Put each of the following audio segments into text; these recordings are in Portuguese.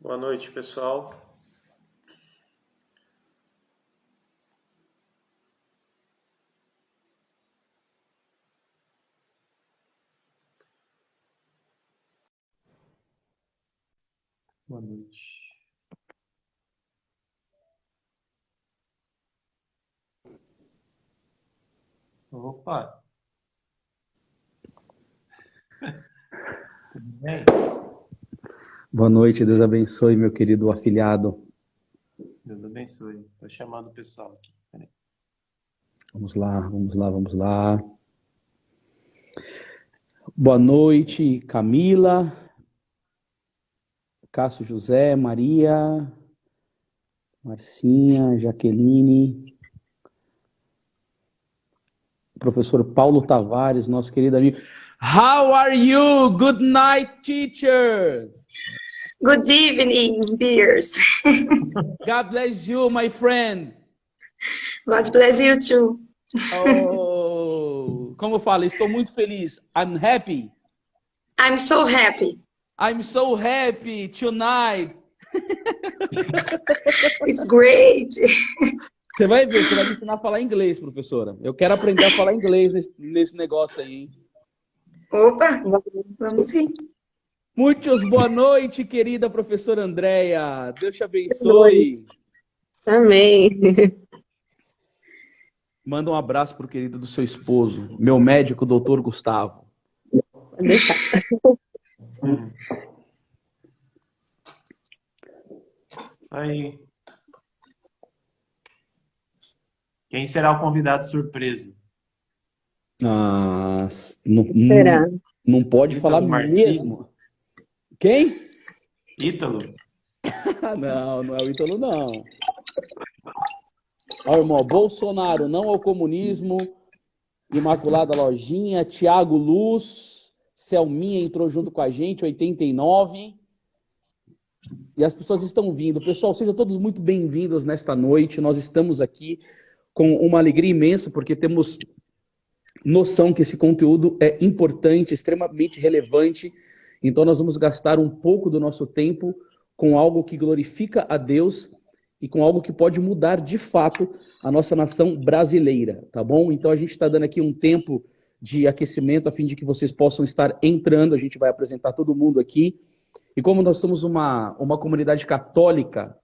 Boa noite, pessoal. Boa noite. Opa! Tudo bem? Boa noite, Deus abençoe, meu querido afilhado. Deus abençoe. Estou chamando o pessoal aqui. Peraí. Vamos lá, vamos lá, vamos lá. Boa noite, Camila, Cássio José, Maria, Marcinha, Jaqueline, professor Paulo Tavares, nosso querido amigo. How are you? Good night, teacher. Good evening, dears. God bless you, my friend. God bless you too. Oh, como eu falo, estou muito feliz. I'm happy. I'm so happy. I'm so happy tonight. It's great. Você vai ver, você vai me ensinar a falar inglês, professora. Eu quero aprender a falar inglês nesse negócio aí, hein? Opa, vamos sim. Muitos boa noite, querida professora Andréia. Deus te abençoe. Amém. Manda um abraço pro querido do seu esposo, meu médico, doutor Gustavo. Deixa. Aí. Quem será o convidado surpresa? Ah, Será? não pode Ítalo falar Marcinho? mesmo. Quem? Ítalo? Não é o Ítalo, não. Ó, irmão, Bolsonaro, não ao comunismo. Imaculada Lojinha, Tiago Luz, Selminha entrou junto com a gente, 89. E as pessoas estão vindo. Pessoal, sejam todos muito bem-vindos nesta noite. Nós estamos aqui com uma alegria imensa, porque temos noção que esse conteúdo é importante, extremamente relevante. Então, nós vamos gastar um pouco do nosso tempo com algo que glorifica a Deus e com algo que pode mudar, de fato, a nossa nação brasileira, tá bom? Então, a gente está dando aqui um tempo de aquecimento, a fim de que vocês possam estar entrando. A gente vai apresentar todo mundo aqui. E como nós somos uma comunidade católica,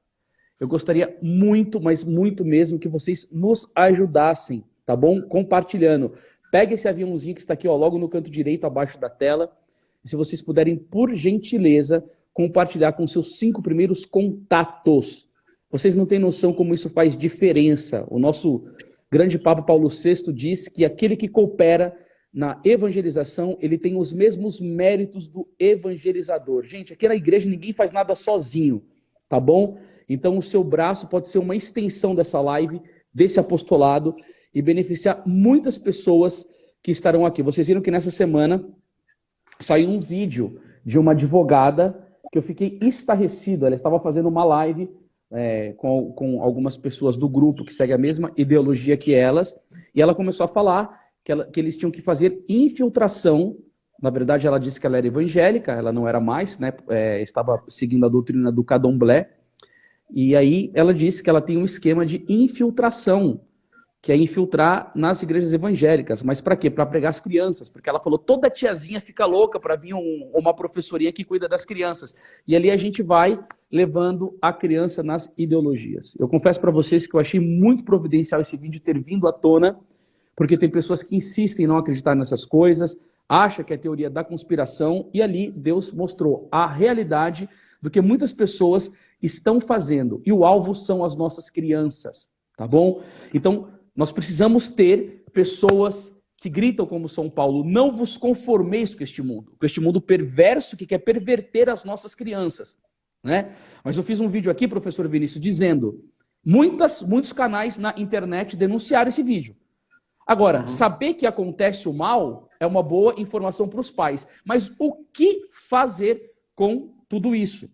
eu gostaria muito, mas muito mesmo, que vocês nos ajudassem, tá bom? Compartilhando. Pega esse aviãozinho que está aqui, ó, logo no canto direito, abaixo da tela. E se vocês puderem, por gentileza, compartilhar com seus 5 primeiros contatos. Vocês não têm noção como isso faz diferença. O nosso grande Papa Paulo VI diz que aquele que coopera na evangelização, ele tem os mesmos méritos do evangelizador. Gente, aqui na igreja ninguém faz nada sozinho, tá bom? Então o seu braço pode ser uma extensão dessa live, desse apostolado, e beneficiar muitas pessoas que estarão aqui. Vocês viram que nessa semana saiu um vídeo de uma advogada que eu fiquei estarrecido. Ela estava fazendo uma live com algumas pessoas do grupo que segue a mesma ideologia que elas, e ela começou a falar que eles tinham que fazer infiltração. Na verdade, ela disse que ela era evangélica, ela não era mais, né? Estava seguindo a doutrina do Candomblé. E aí ela disse que ela tem um esquema de infiltração, que é infiltrar nas igrejas evangélicas. Mas para quê? Para pregar as crianças. Porque ela falou, toda tiazinha fica louca para vir uma professorinha que cuida das crianças. E ali a gente vai levando a criança nas ideologias. Eu confesso para vocês que eu achei muito providencial esse vídeo ter vindo à tona, porque tem pessoas que insistem em não acreditar nessas coisas, acham que é teoria da conspiração, e ali Deus mostrou a realidade do que muitas pessoas estão fazendo. E o alvo são as nossas crianças, tá bom? Então, nós precisamos ter pessoas que gritam como São Paulo, não vos conformeis com este mundo perverso que quer perverter as nossas crianças, né? Mas eu fiz um vídeo aqui, professor Vinícius, dizendo, muitos canais na internet denunciaram esse vídeo. Agora, saber que acontece o mal é uma boa informação para os pais, mas o que fazer com tudo isso?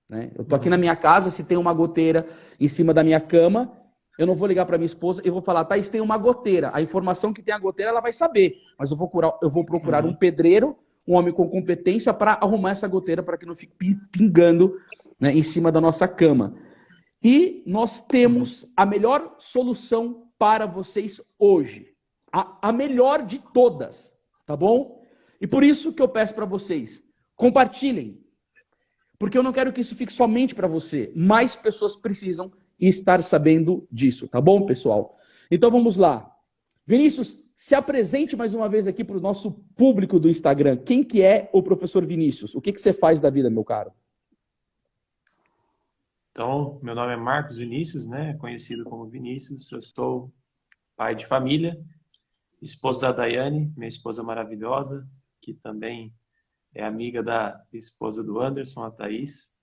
Né? Eu tô aqui na minha casa, se tem uma goteira em cima da minha cama, eu não vou ligar para minha esposa e vou falar, Thaís, tem uma goteira. A informação que tem a goteira, ela vai saber. Mas eu vou procurar um pedreiro, um homem com competência para arrumar essa goteira para que não fique pingando né, em cima da nossa cama. E nós temos a melhor solução para vocês hoje. A melhor de todas, tá bom? E por isso que eu peço para vocês, compartilhem. Porque eu não quero que isso fique somente para você. Mais pessoas precisam estar sabendo disso, tá bom, pessoal? Então vamos lá. Vinícius, se apresente mais uma vez aqui para o nosso público do Instagram. Quem que é o professor Vinícius? O que você faz da vida, meu caro? Então, meu nome é Marcos Vinícius, né? Conhecido como Vinícius. Eu sou pai de família, esposo da Daiane, minha esposa maravilhosa, que também é amiga da esposa do Anderson, a Thaís.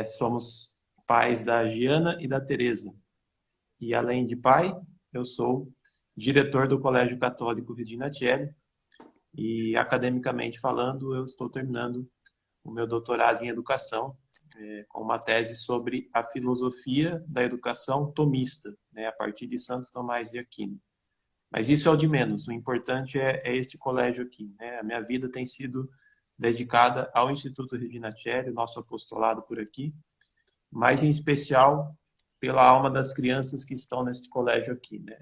Somos pais da Giana e da Tereza. E além de pai, eu sou diretor do Colégio Católico Regina Coeli. E academicamente falando, eu estou terminando o meu doutorado em educação, com uma tese sobre a filosofia da educação tomista, né, a partir de Santo Tomás de Aquino. Mas isso é o de menos, o importante é este colégio aqui, né? A minha vida tem sido dedicada ao Instituto Regina Coeli, nosso apostolado por aqui, mas em especial pela alma das crianças que estão neste colégio aqui, né?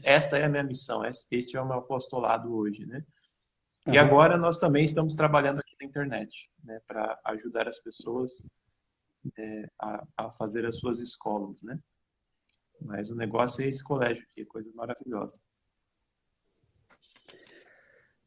Esta é a minha missão, este é o meu apostolado hoje, né? E agora nós também estamos trabalhando aqui na internet, né, para ajudar as pessoas a fazer as suas escolas, né? Mas o negócio é esse colégio aqui, coisa maravilhosa.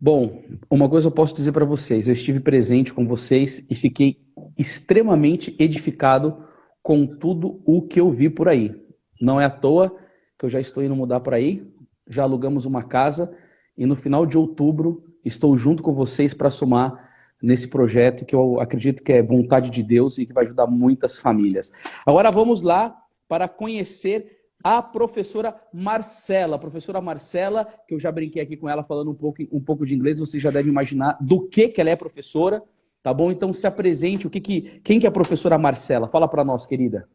Bom, uma coisa eu posso dizer para vocês, eu estive presente com vocês e fiquei extremamente edificado com tudo o que eu vi por aí. Não é à toa que eu já estou indo mudar por aí, já alugamos uma casa e no final de outubro estou junto com vocês para somar nesse projeto que eu acredito que é vontade de Deus e que vai ajudar muitas famílias. Agora vamos lá para conhecer a professora Marcela. A professora Marcela, que eu já brinquei aqui com ela falando um pouco de inglês, você já deve imaginar do que ela é professora, tá bom? Então se apresente, quem que é a professora Marcela? Fala para nós, querida.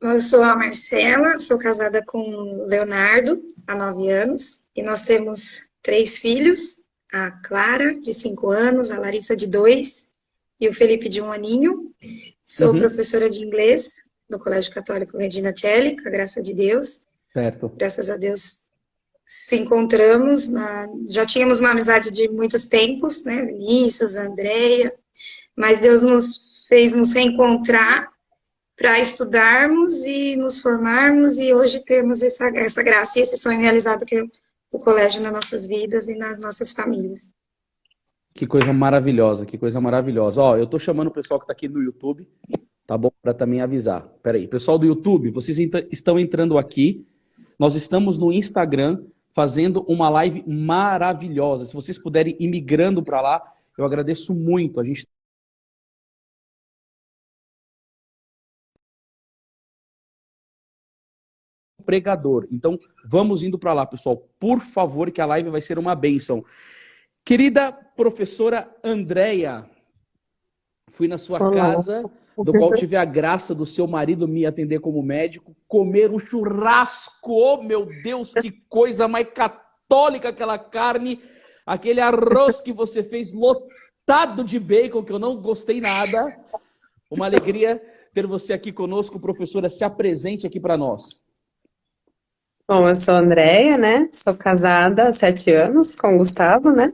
Eu sou a Marcela, sou casada com o Leonardo há 9 anos e nós temos 3 filhos, a Clara, de 5 anos, a Larissa, de 2 e o Felipe, de 1 aninho. Sou professora de inglês do Colégio Católico Regina Coeli, com a graça de Deus. Certo. Graças a Deus se encontramos, já tínhamos uma amizade de muitos tempos, né, Vinícius, Andréia, mas Deus nos fez nos reencontrar para estudarmos e nos formarmos e hoje termos essa graça e esse sonho realizado que é o colégio nas nossas vidas e nas nossas famílias. Que coisa maravilhosa, que coisa maravilhosa. Ó, eu tô chamando o pessoal que tá aqui no YouTube, tá bom? Para também avisar. Peraí, pessoal do YouTube, vocês estão entrando aqui. Nós estamos no Instagram fazendo uma live maravilhosa. Se vocês puderem ir migrando para lá, eu agradeço muito. A gente pregador. Então, vamos indo para lá, pessoal. Por favor, que a live vai ser uma bênção. Querida professora Andréia, fui na sua casa, do qual tive a graça do seu marido me atender como médico, comer um churrasco. Oh, meu Deus, que coisa mais católica aquela carne, aquele arroz que você fez lotado de bacon, que eu não gostei nada. Uma alegria ter você aqui conosco, professora. Se apresente aqui para nós. Bom, eu sou a Andréia, né? Sou casada há 7 anos com o Gustavo, né?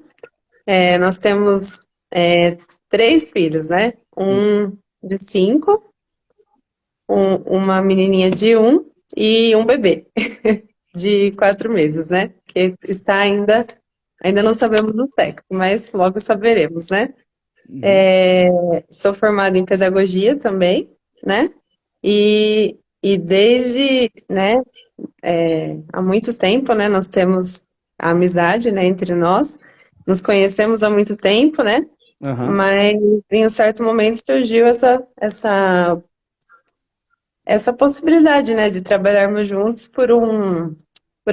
Nós temos 3 filhos, né? Um de 5, uma menininha de 1 e um bebê de 4 meses, né? Que está ainda não sabemos o sexo, mas logo saberemos, né? Sou formada em pedagogia também, né? E desde, né? Há muito tempo, né? Nós temos a amizade, né, entre nós. Nos conhecemos há muito tempo, né? Mas em um certo momento surgiu essa possibilidade, né, de trabalharmos juntos por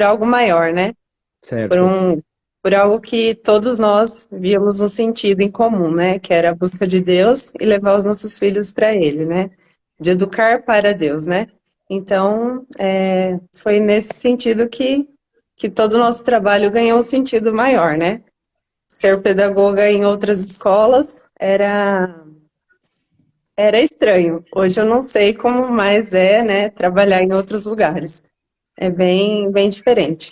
algo maior, né? Certo. Por algo que todos nós víamos um sentido em comum, né? Que era a busca de Deus e levar os nossos filhos para Ele, né? De educar para Deus, né? Então, foi nesse sentido que todo o nosso trabalho ganhou um sentido maior, né? ser pedagoga em outras escolas era estranho. Hoje eu não sei como mais é, né, trabalhar em outros lugares. É bem, bem diferente.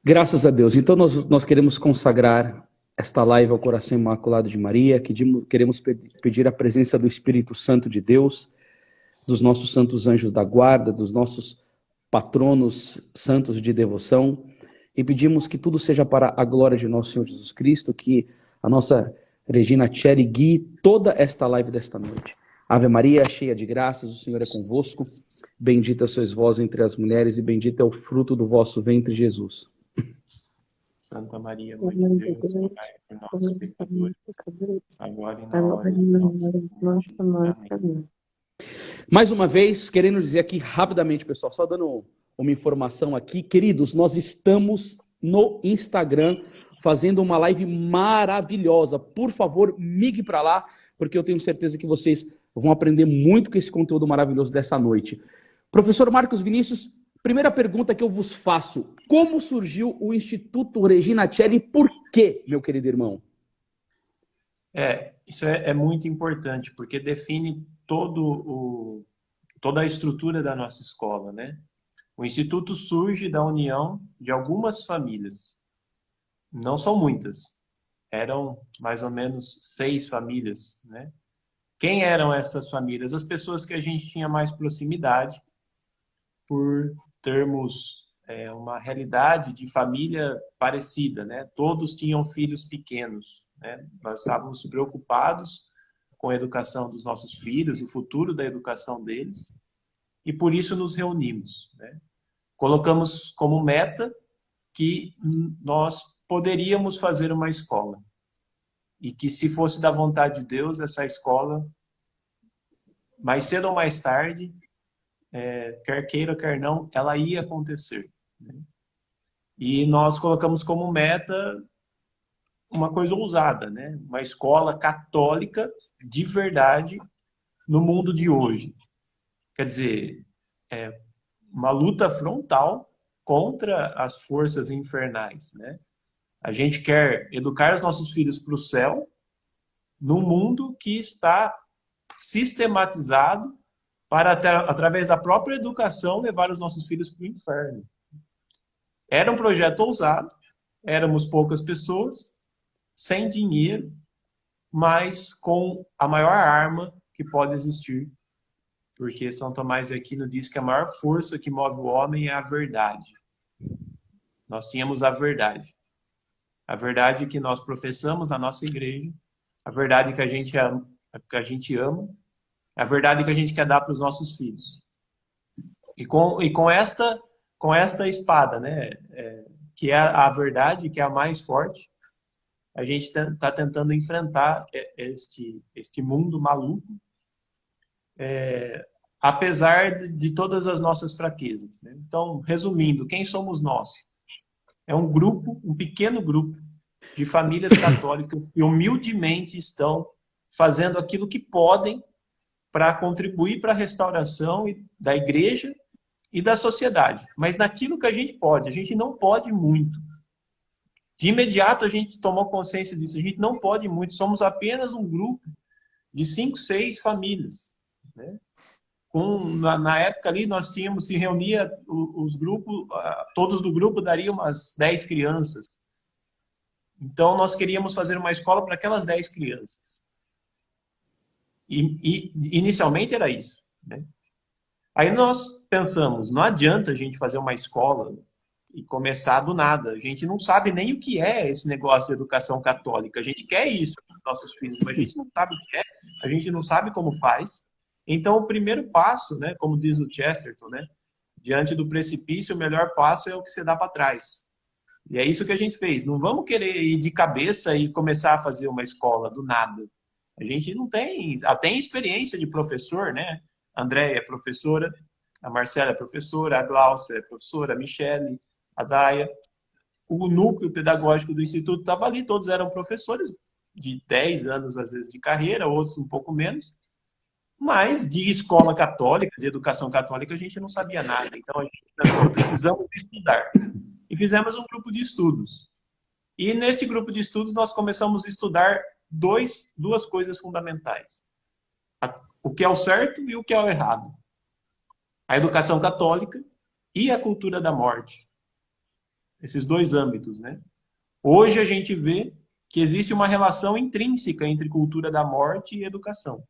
Graças a Deus. Então nós queremos consagrar esta live ao coração imaculado de Maria, queremos pedir a presença do Espírito Santo de Deus, dos nossos santos anjos da guarda, dos nossos patronos santos de devoção, e pedimos que tudo seja para a glória de nosso Senhor Jesus Cristo, que a nossa Regina Tcheli guie toda esta live desta noite. Ave Maria, cheia de graças, o Senhor é convosco, bendita sois vós entre as mulheres, e bendito é o fruto do vosso ventre, Jesus. Santa Maria, Mãe de Deus, rogai por nós, pecadores, agora e na hora de nossa morte. Amém. Mais uma vez, querendo dizer aqui rapidamente, pessoal, só dando uma informação aqui. Queridos, nós estamos no Instagram fazendo uma live maravilhosa. Por favor, migue para lá, porque eu tenho certeza que vocês vão aprender muito com esse conteúdo maravilhoso dessa noite. Professor Marcos Vinícius, primeira pergunta que eu vos faço. Como surgiu o Instituto Regina Tcheli e por quê, meu querido irmão? Isso é muito importante, porque define toda a estrutura da nossa escola, né? O Instituto surge da união de algumas famílias. Não são muitas. Eram mais ou menos 6 famílias, né? Quem eram essas famílias? As pessoas que a gente tinha mais proximidade, por termos uma realidade de família parecida, né? Todos tinham filhos pequenos, né? Nós estávamos preocupados com a educação dos nossos filhos, o futuro da educação deles, e por isso nos reunimos, né? Colocamos como meta que nós poderíamos fazer uma escola, e que se fosse da vontade de Deus, essa escola, mais cedo ou mais tarde, quer queira, quer não, ela ia acontecer, né? E nós colocamos como meta uma coisa ousada, né? Uma escola católica de verdade no mundo de hoje. Quer dizer, uma luta frontal contra as forças infernais, né? A gente quer educar os nossos filhos para o céu num mundo que está sistematizado para, através da própria educação, levar os nossos filhos para o inferno. Era um projeto ousado, éramos poucas pessoas, sem dinheiro, mas com a maior arma que pode existir. Porque São Tomás de Aquino diz que a maior força que move o homem é a verdade. Nós tínhamos a verdade. A verdade que nós professamos na nossa igreja, a verdade que a gente ama, a verdade que a gente quer dar para os nossos filhos. E com esta espada, né, que é a verdade, que é a mais forte, a gente está tentando enfrentar este mundo maluco, apesar de todas as nossas fraquezas, né? Então, resumindo, quem somos nós? É um grupo, um pequeno grupo de famílias católicas que humildemente estão fazendo aquilo que podem para contribuir para a restauração da igreja e da sociedade. Mas naquilo que a gente não pode muito. De imediato a gente tomou consciência disso, a gente não pode muito, somos apenas um grupo de 5, 6 famílias, né? Na época ali nós tínhamos, se reunia os grupos, todos do grupo dariam umas 10 crianças. Então nós queríamos fazer uma escola para aquelas 10 crianças. E inicialmente era isso, né? Aí nós pensamos, não adianta a gente fazer uma escola e começar do nada. A gente não sabe nem o que é esse negócio de educação católica. A gente quer isso para os nossos filhos, mas a gente não sabe o que é, a gente não sabe como faz. Então, o primeiro passo, né, como diz o Chesterton, né, diante do precipício, o melhor passo é o que você dá para trás. E é isso que a gente fez. Não vamos querer ir de cabeça e começar a fazer uma escola do nada. A gente não tem... Tem experiência de professor, né? A Andréia é professora, a Marcela é professora, a Glaucia é professora, a Michele, a Daia. O núcleo pedagógico do Instituto estava ali, todos eram professores de 10 anos, às vezes, de carreira, outros um pouco menos. Mas de escola católica, de educação católica, a gente não sabia nada. Então, a gente precisamos estudar. E fizemos um grupo de estudos. E nesse grupo de estudos nós começamos a estudar duas coisas fundamentais. O que é o certo e o que é o errado. A educação católica e a cultura da morte. Esses dois âmbitos, né? Hoje a gente vê que existe uma relação intrínseca entre cultura da morte e educação.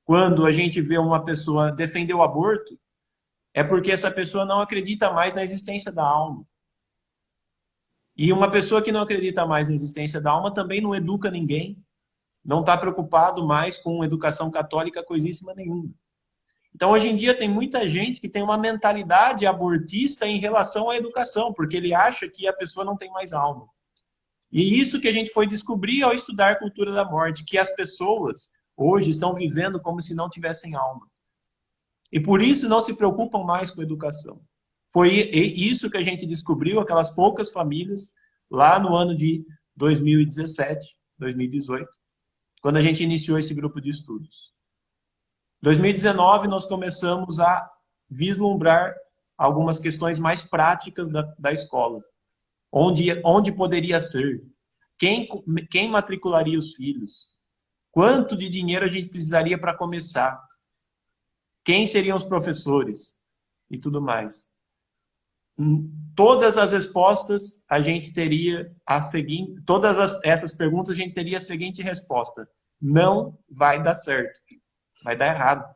Quando a gente vê uma pessoa defender o aborto, é porque essa pessoa não acredita mais na existência da alma. E uma pessoa que não acredita mais na existência da alma também não educa ninguém, não está preocupado mais com educação católica coisíssima nenhuma. Então, hoje em dia, tem muita gente que tem uma mentalidade abortista em relação à educação, porque ele acha que a pessoa não tem mais alma. E isso que a gente foi descobrir ao estudar cultura da morte, que as pessoas hoje estão vivendo como se não tivessem alma. E por isso não se preocupam mais com a educação. Foi isso que a gente descobriu, aquelas poucas famílias, lá no ano de 2017, 2018, quando a gente iniciou esse grupo de estudos. Em 2019, nós começamos a vislumbrar algumas questões mais práticas da escola. Onde poderia ser? Quem matricularia os filhos? Quanto de dinheiro a gente precisaria para começar? Quem seriam os professores? E tudo mais. Todas as respostas a gente teria a seguinte... essas perguntas a gente teria a seguinte resposta. Não vai dar certo. Vai dar errado.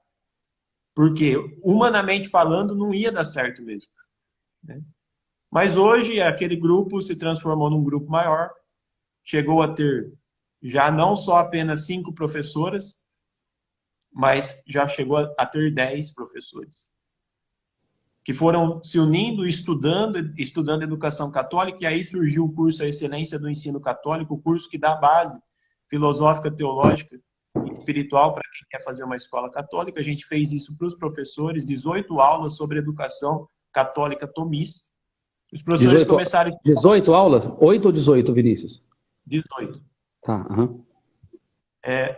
Porque, humanamente falando, não ia dar certo mesmo. Né? Mas hoje, aquele grupo se transformou num grupo maior, chegou a ter já não só apenas 5 professoras, mas já chegou a ter 10 professores, que foram se unindo, estudando educação católica, e aí surgiu o curso A Excelência do Ensino Católico, o curso que dá base filosófica, teológica, espiritual para quem quer fazer uma escola católica. A gente fez isso para os professores, 18 aulas sobre educação católica tomis. Os professores 18, começaram... 18 aulas? 8 ou 18, Vinícius? 18. Tá, uhum.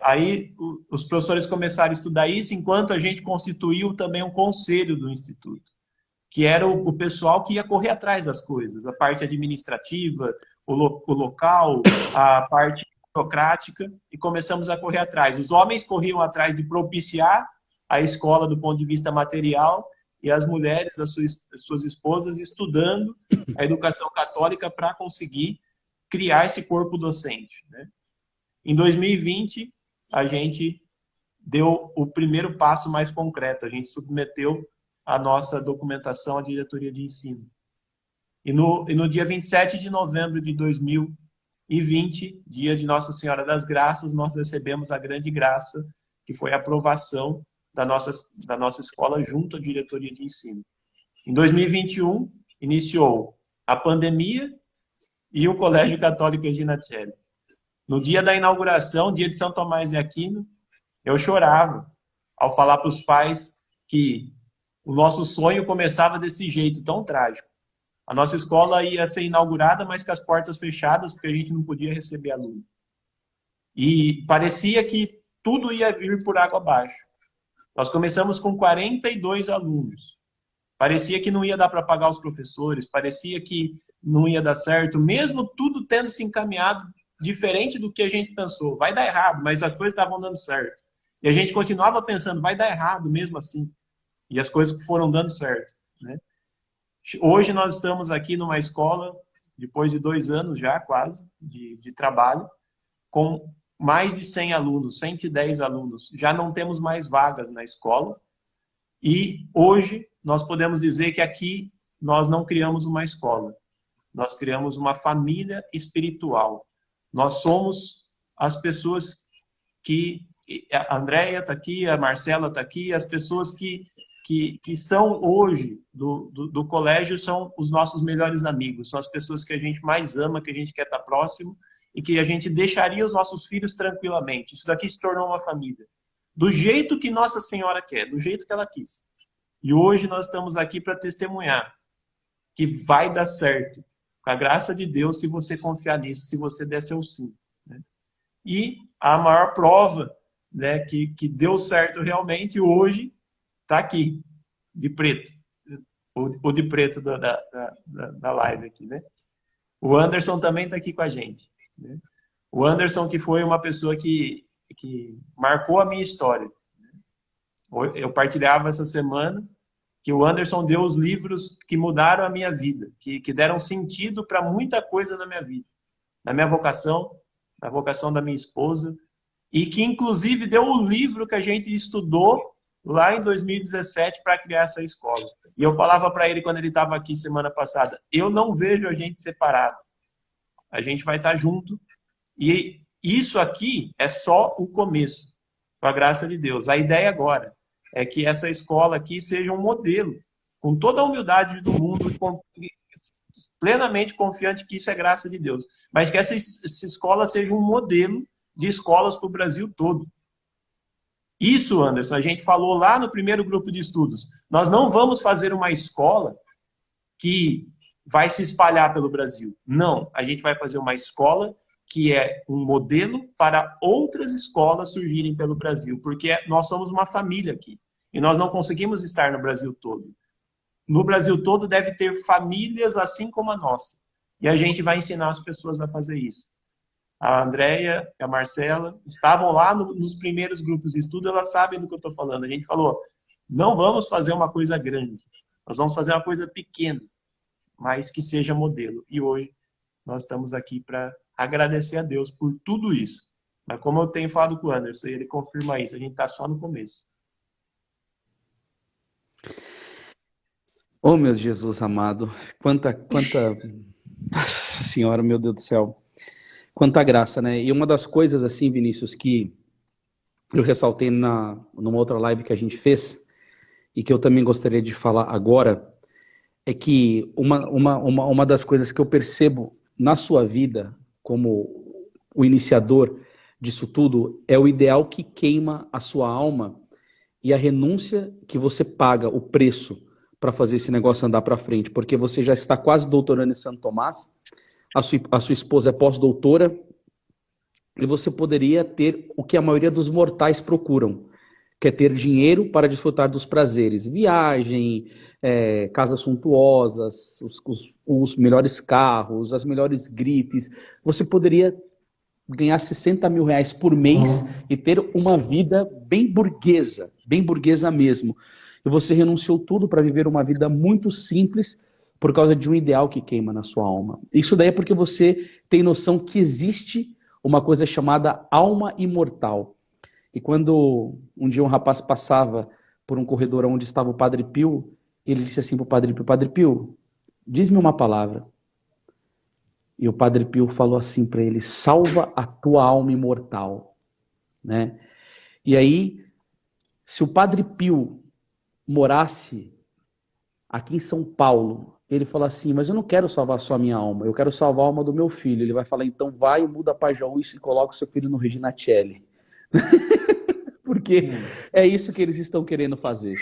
Aí os professores começaram a estudar isso, enquanto a gente constituiu também um conselho do Instituto, que era o pessoal que ia correr atrás das coisas, a parte administrativa, o local, a parte burocrática, e começamos a correr atrás. Os homens corriam atrás de propiciar a escola do ponto de vista material, e as mulheres, as suas esposas, estudando a educação católica para conseguir criar esse corpo docente. Né? Em 2020, a gente deu o primeiro passo mais concreto. A gente submeteu a nossa documentação à diretoria de ensino. E no dia 27 de novembro de 2020, dia de Nossa Senhora das Graças, nós recebemos a grande graça, que foi a aprovação da nossa escola junto à diretoria de ensino. Em 2021, iniciou a pandemia e o Colégio Católico Regina Coeli. No dia da inauguração, dia de São Tomás de Aquino, eu chorava ao falar para os pais que o nosso sonho começava desse jeito tão trágico. A nossa escola ia ser inaugurada, mas com as portas fechadas, porque a gente não podia receber aluno. E parecia que tudo ia vir por água abaixo. Nós começamos com 42 alunos. Parecia que não ia dar para pagar os professores, parecia que não ia dar certo, mesmo tudo tendo se encaminhado diferente do que a gente pensou. Vai dar errado, mas as coisas estavam dando certo. E a gente continuava pensando, vai dar errado mesmo assim. E as coisas foram dando certo. Né? Hoje nós estamos aqui numa escola, depois de 2 anos já, quase, de trabalho, com mais de 100 alunos, 110 alunos. Já não temos mais vagas na escola. E hoje nós podemos dizer que aqui nós não criamos uma escola. Nós criamos uma família espiritual. Nós somos as pessoas que... A Andréia está aqui, a Marcela está aqui, as pessoas que são hoje do colégio são os nossos melhores amigos, são as pessoas que a gente mais ama, que a gente quer estar próximo e que a gente deixaria os nossos filhos tranquilamente. Isso daqui se tornou uma família. Do jeito que Nossa Senhora quer, do jeito que ela quis. E hoje nós estamos aqui para testemunhar que vai dar certo, com a graça de Deus, se você confiar nisso, se você der seu sim. Né? E a maior prova, né, que deu certo realmente hoje está aqui, de preto. O de preto da live aqui, né? O Anderson também está aqui com a gente, né? O Anderson, que foi uma pessoa que marcou a minha história. Eu partilhava essa semana que o Anderson deu os livros que mudaram a minha vida, que deram sentido para muita coisa na minha vida, na minha vocação, na vocação da minha esposa, e que inclusive deu o livro que a gente estudou lá em 2017 para criar essa escola. E eu falava para ele quando ele estava aqui semana passada, eu não vejo a gente separado. A gente vai estar junto. E isso aqui é só o começo, com a graça de Deus. A ideia agora é que essa escola aqui seja um modelo, com toda a humildade do mundo, plenamente confiante que isso é graça de Deus. Mas que essa escola seja um modelo de escolas para o Brasil todo. Isso, Anderson, a gente falou lá no primeiro grupo de estudos. Nós não vamos fazer uma escola que vai se espalhar pelo Brasil. Não, a gente vai fazer uma escola que é um modelo para outras escolas surgirem pelo Brasil, porque nós somos uma família aqui, e nós não conseguimos estar no Brasil todo. No Brasil todo deve ter famílias assim como a nossa, e a gente vai ensinar as pessoas a fazer isso. A Andréia e a Marcela estavam lá nos primeiros grupos de estudo, elas sabem do que eu estou falando. A gente falou, não vamos fazer uma coisa grande, nós vamos fazer uma coisa pequena, mas que seja modelo. E hoje nós estamos aqui para agradecer a Deus por tudo isso. Mas como eu tenho falado com o Anderson, ele confirma isso, a gente está só no começo. Oh, meu Jesus amado, quanta... Nossa Senhora, meu Deus do céu. Quanta graça, né? E uma das coisas, assim, Vinícius, que eu ressaltei numa outra live que a gente fez, e que eu também gostaria de falar agora, é que uma das coisas que eu percebo na sua vida, como o iniciador disso tudo, é o ideal que queima a sua alma e a renúncia que você paga, o preço, para fazer esse negócio andar para frente. Porque você já está quase doutorando em Santo Tomás, a sua esposa é pós-doutora, e você poderia ter o que a maioria dos mortais procuram, que é ter dinheiro para desfrutar dos prazeres. Viagem, casas suntuosas, os melhores carros, as melhores gripes. Você poderia ganhar 60 mil reais por mês e ter uma vida bem burguesa mesmo. E você renunciou tudo para viver uma vida muito simples, por causa de um ideal que queima na sua alma. Isso daí é porque você tem noção que existe uma coisa chamada alma imortal. E quando um dia um rapaz passava por um corredor onde estava o Padre Pio, ele disse assim para o Padre Pio, diz-me uma palavra. E o Padre Pio falou assim para ele, salva a tua alma imortal. Né? E aí, se o Padre Pio morasse aqui em São Paulo, ele fala assim, mas eu não quero salvar só a minha alma, eu quero salvar a alma do meu filho. Ele vai falar, então vai, muda para Jaú e coloca o seu filho no Regina Coeli. Porque é isso que eles estão querendo fazer.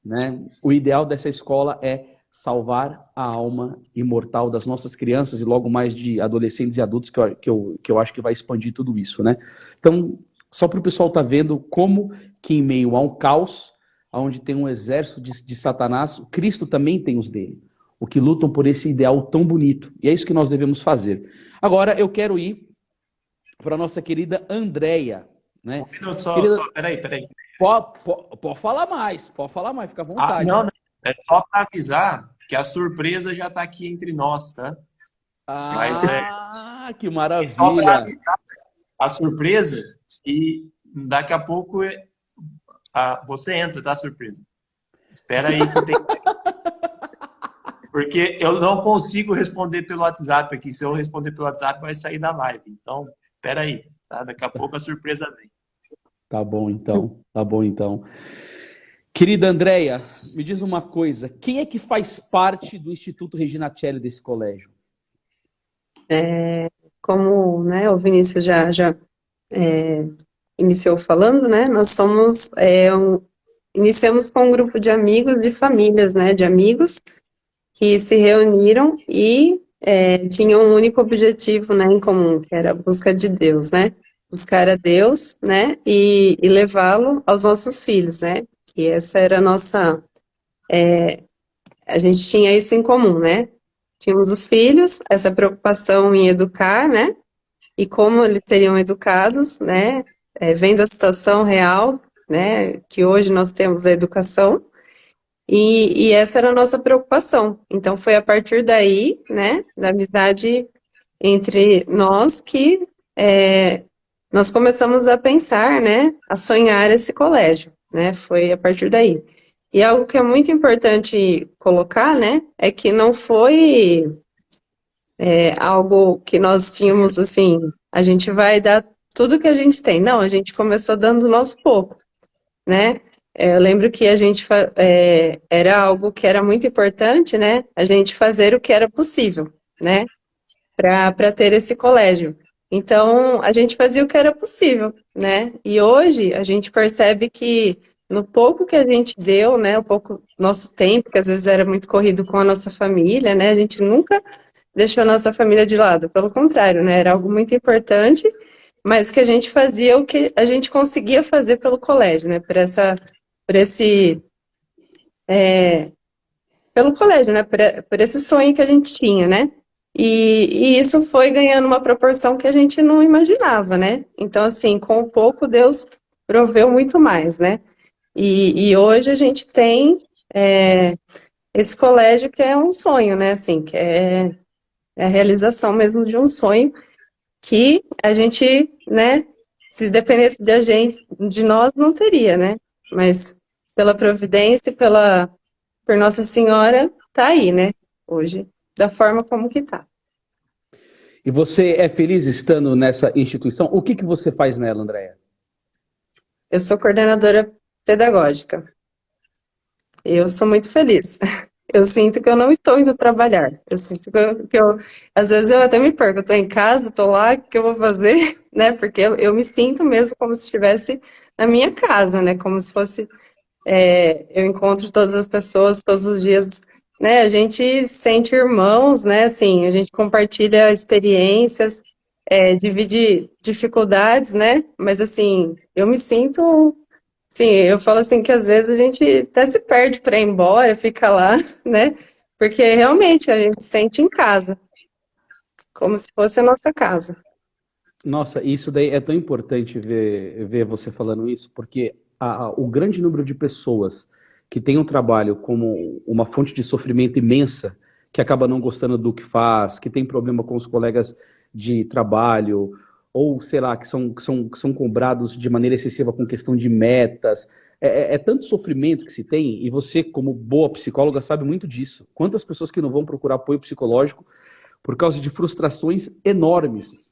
Né? O ideal dessa escola é salvar a alma imortal das nossas crianças e logo mais de adolescentes e adultos, que eu acho que vai expandir tudo isso. Né? Então, só para o pessoal estar vendo como que em meio a um caos, onde tem um exército de Satanás, o Cristo também tem os dele, o que lutam por esse ideal tão bonito. E é isso que nós devemos fazer. Agora eu quero ir para a nossa querida Andréia. Né? Um minuto só, querida... peraí. Pode falar mais, fica à vontade. Não, é só para avisar que a surpresa já está aqui entre nós, tá? Mas que maravilha. Só para avisar a surpresa e daqui a pouco você entra, tá? Surpresa. Espera aí que tem... Porque eu não consigo responder pelo WhatsApp aqui. Se eu responder pelo WhatsApp, vai sair da live. Então, espera aí, tá? Daqui a pouco a surpresa vem. Tá bom, então. Querida Andréia, me diz uma coisa. Quem é que faz parte do Instituto Regina Coeli desse colégio? Como, né, o Vinícius já iniciou falando, né? Nós somos... iniciamos com um grupo de amigos, de famílias, né? De amigos que se reuniram e tinham um único objetivo, né, em comum, que era a busca de Deus, né? Buscar a Deus, né, e levá-lo aos nossos filhos, né? Que essa era a nossa... a gente tinha isso em comum, né? tínhamos os filhos, essa preocupação em educar, né? E como eles seriam educados, né? Vendo a situação real, né? Que hoje nós temos a educação. E essa era a nossa preocupação. Então foi a partir daí, né? Da amizade entre nós que nós começamos a pensar, né? A sonhar esse colégio, né? Foi a partir daí. E algo que é muito importante colocar, né? É que não foi algo que nós tínhamos assim, a gente vai dar tudo que a gente tem. Não, a gente começou dando o nosso pouco, né? Eu lembro que a gente era algo que era muito importante, né? A gente fazer o que era possível, né? Para ter esse colégio. Então, a gente fazia o que era possível, né? E hoje a gente percebe que no pouco que a gente deu, né? O pouco nosso tempo, que às vezes era muito corrido com a nossa família, né? A gente nunca deixou a nossa família de lado. Pelo contrário, né? Era algo muito importante, mas que a gente fazia o que a gente conseguia fazer pelo colégio, né? Por esse, pelo colégio, né? Por esse sonho que a gente tinha, né? E isso foi ganhando uma proporção que a gente não imaginava, né? Então, assim, com o pouco, Deus proveu muito mais, né? E hoje a gente tem esse colégio que é um sonho, né? Assim, que é a realização mesmo de um sonho que a gente, né? Se dependesse de a gente, de nós, não teria, né? Mas pela providência e por Nossa Senhora, tá aí, né? Hoje, da forma como que tá. E você é feliz estando nessa instituição? O que você faz nela, Andréia? Eu sou coordenadora pedagógica. Eu sou muito feliz. Eu sinto que eu não estou indo trabalhar. Eu sinto às vezes eu até me perco. Eu estou em casa, estou lá, o que eu vou fazer, né? Porque eu me sinto mesmo como se estivesse na minha casa, né? Como se fosse eu encontro todas as pessoas todos os dias, né? A gente sente irmãos, né? Assim, a gente compartilha experiências, divide dificuldades, né? Mas assim, eu me sinto, sim, eu falo assim que às vezes a gente até se perde para ir embora, fica lá, né? Porque realmente a gente se sente em casa, como se fosse a nossa casa. Nossa, isso daí é tão importante ver você falando isso, porque o grande número de pessoas que têm um trabalho como uma fonte de sofrimento imensa, que acaba não gostando do que faz, que tem problema com os colegas de trabalho, ou sei lá, que são cobrados de maneira excessiva com questão de metas. É tanto sofrimento que se tem, e você, como boa psicóloga, sabe muito disso. Quantas pessoas que não vão procurar apoio psicológico por causa de frustrações enormes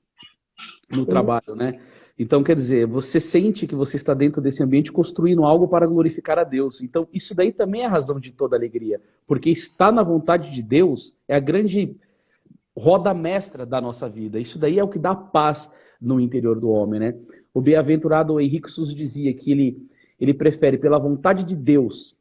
no trabalho, né? Então, quer dizer, você sente que você está dentro desse ambiente construindo algo para glorificar a Deus. Então, isso daí também é a razão de toda alegria, porque estar na vontade de Deus é a grande roda mestra da nossa vida. Isso daí é o que dá paz no interior do homem, né? O bem-aventurado Henrique Sus dizia que ele prefere pela vontade de Deus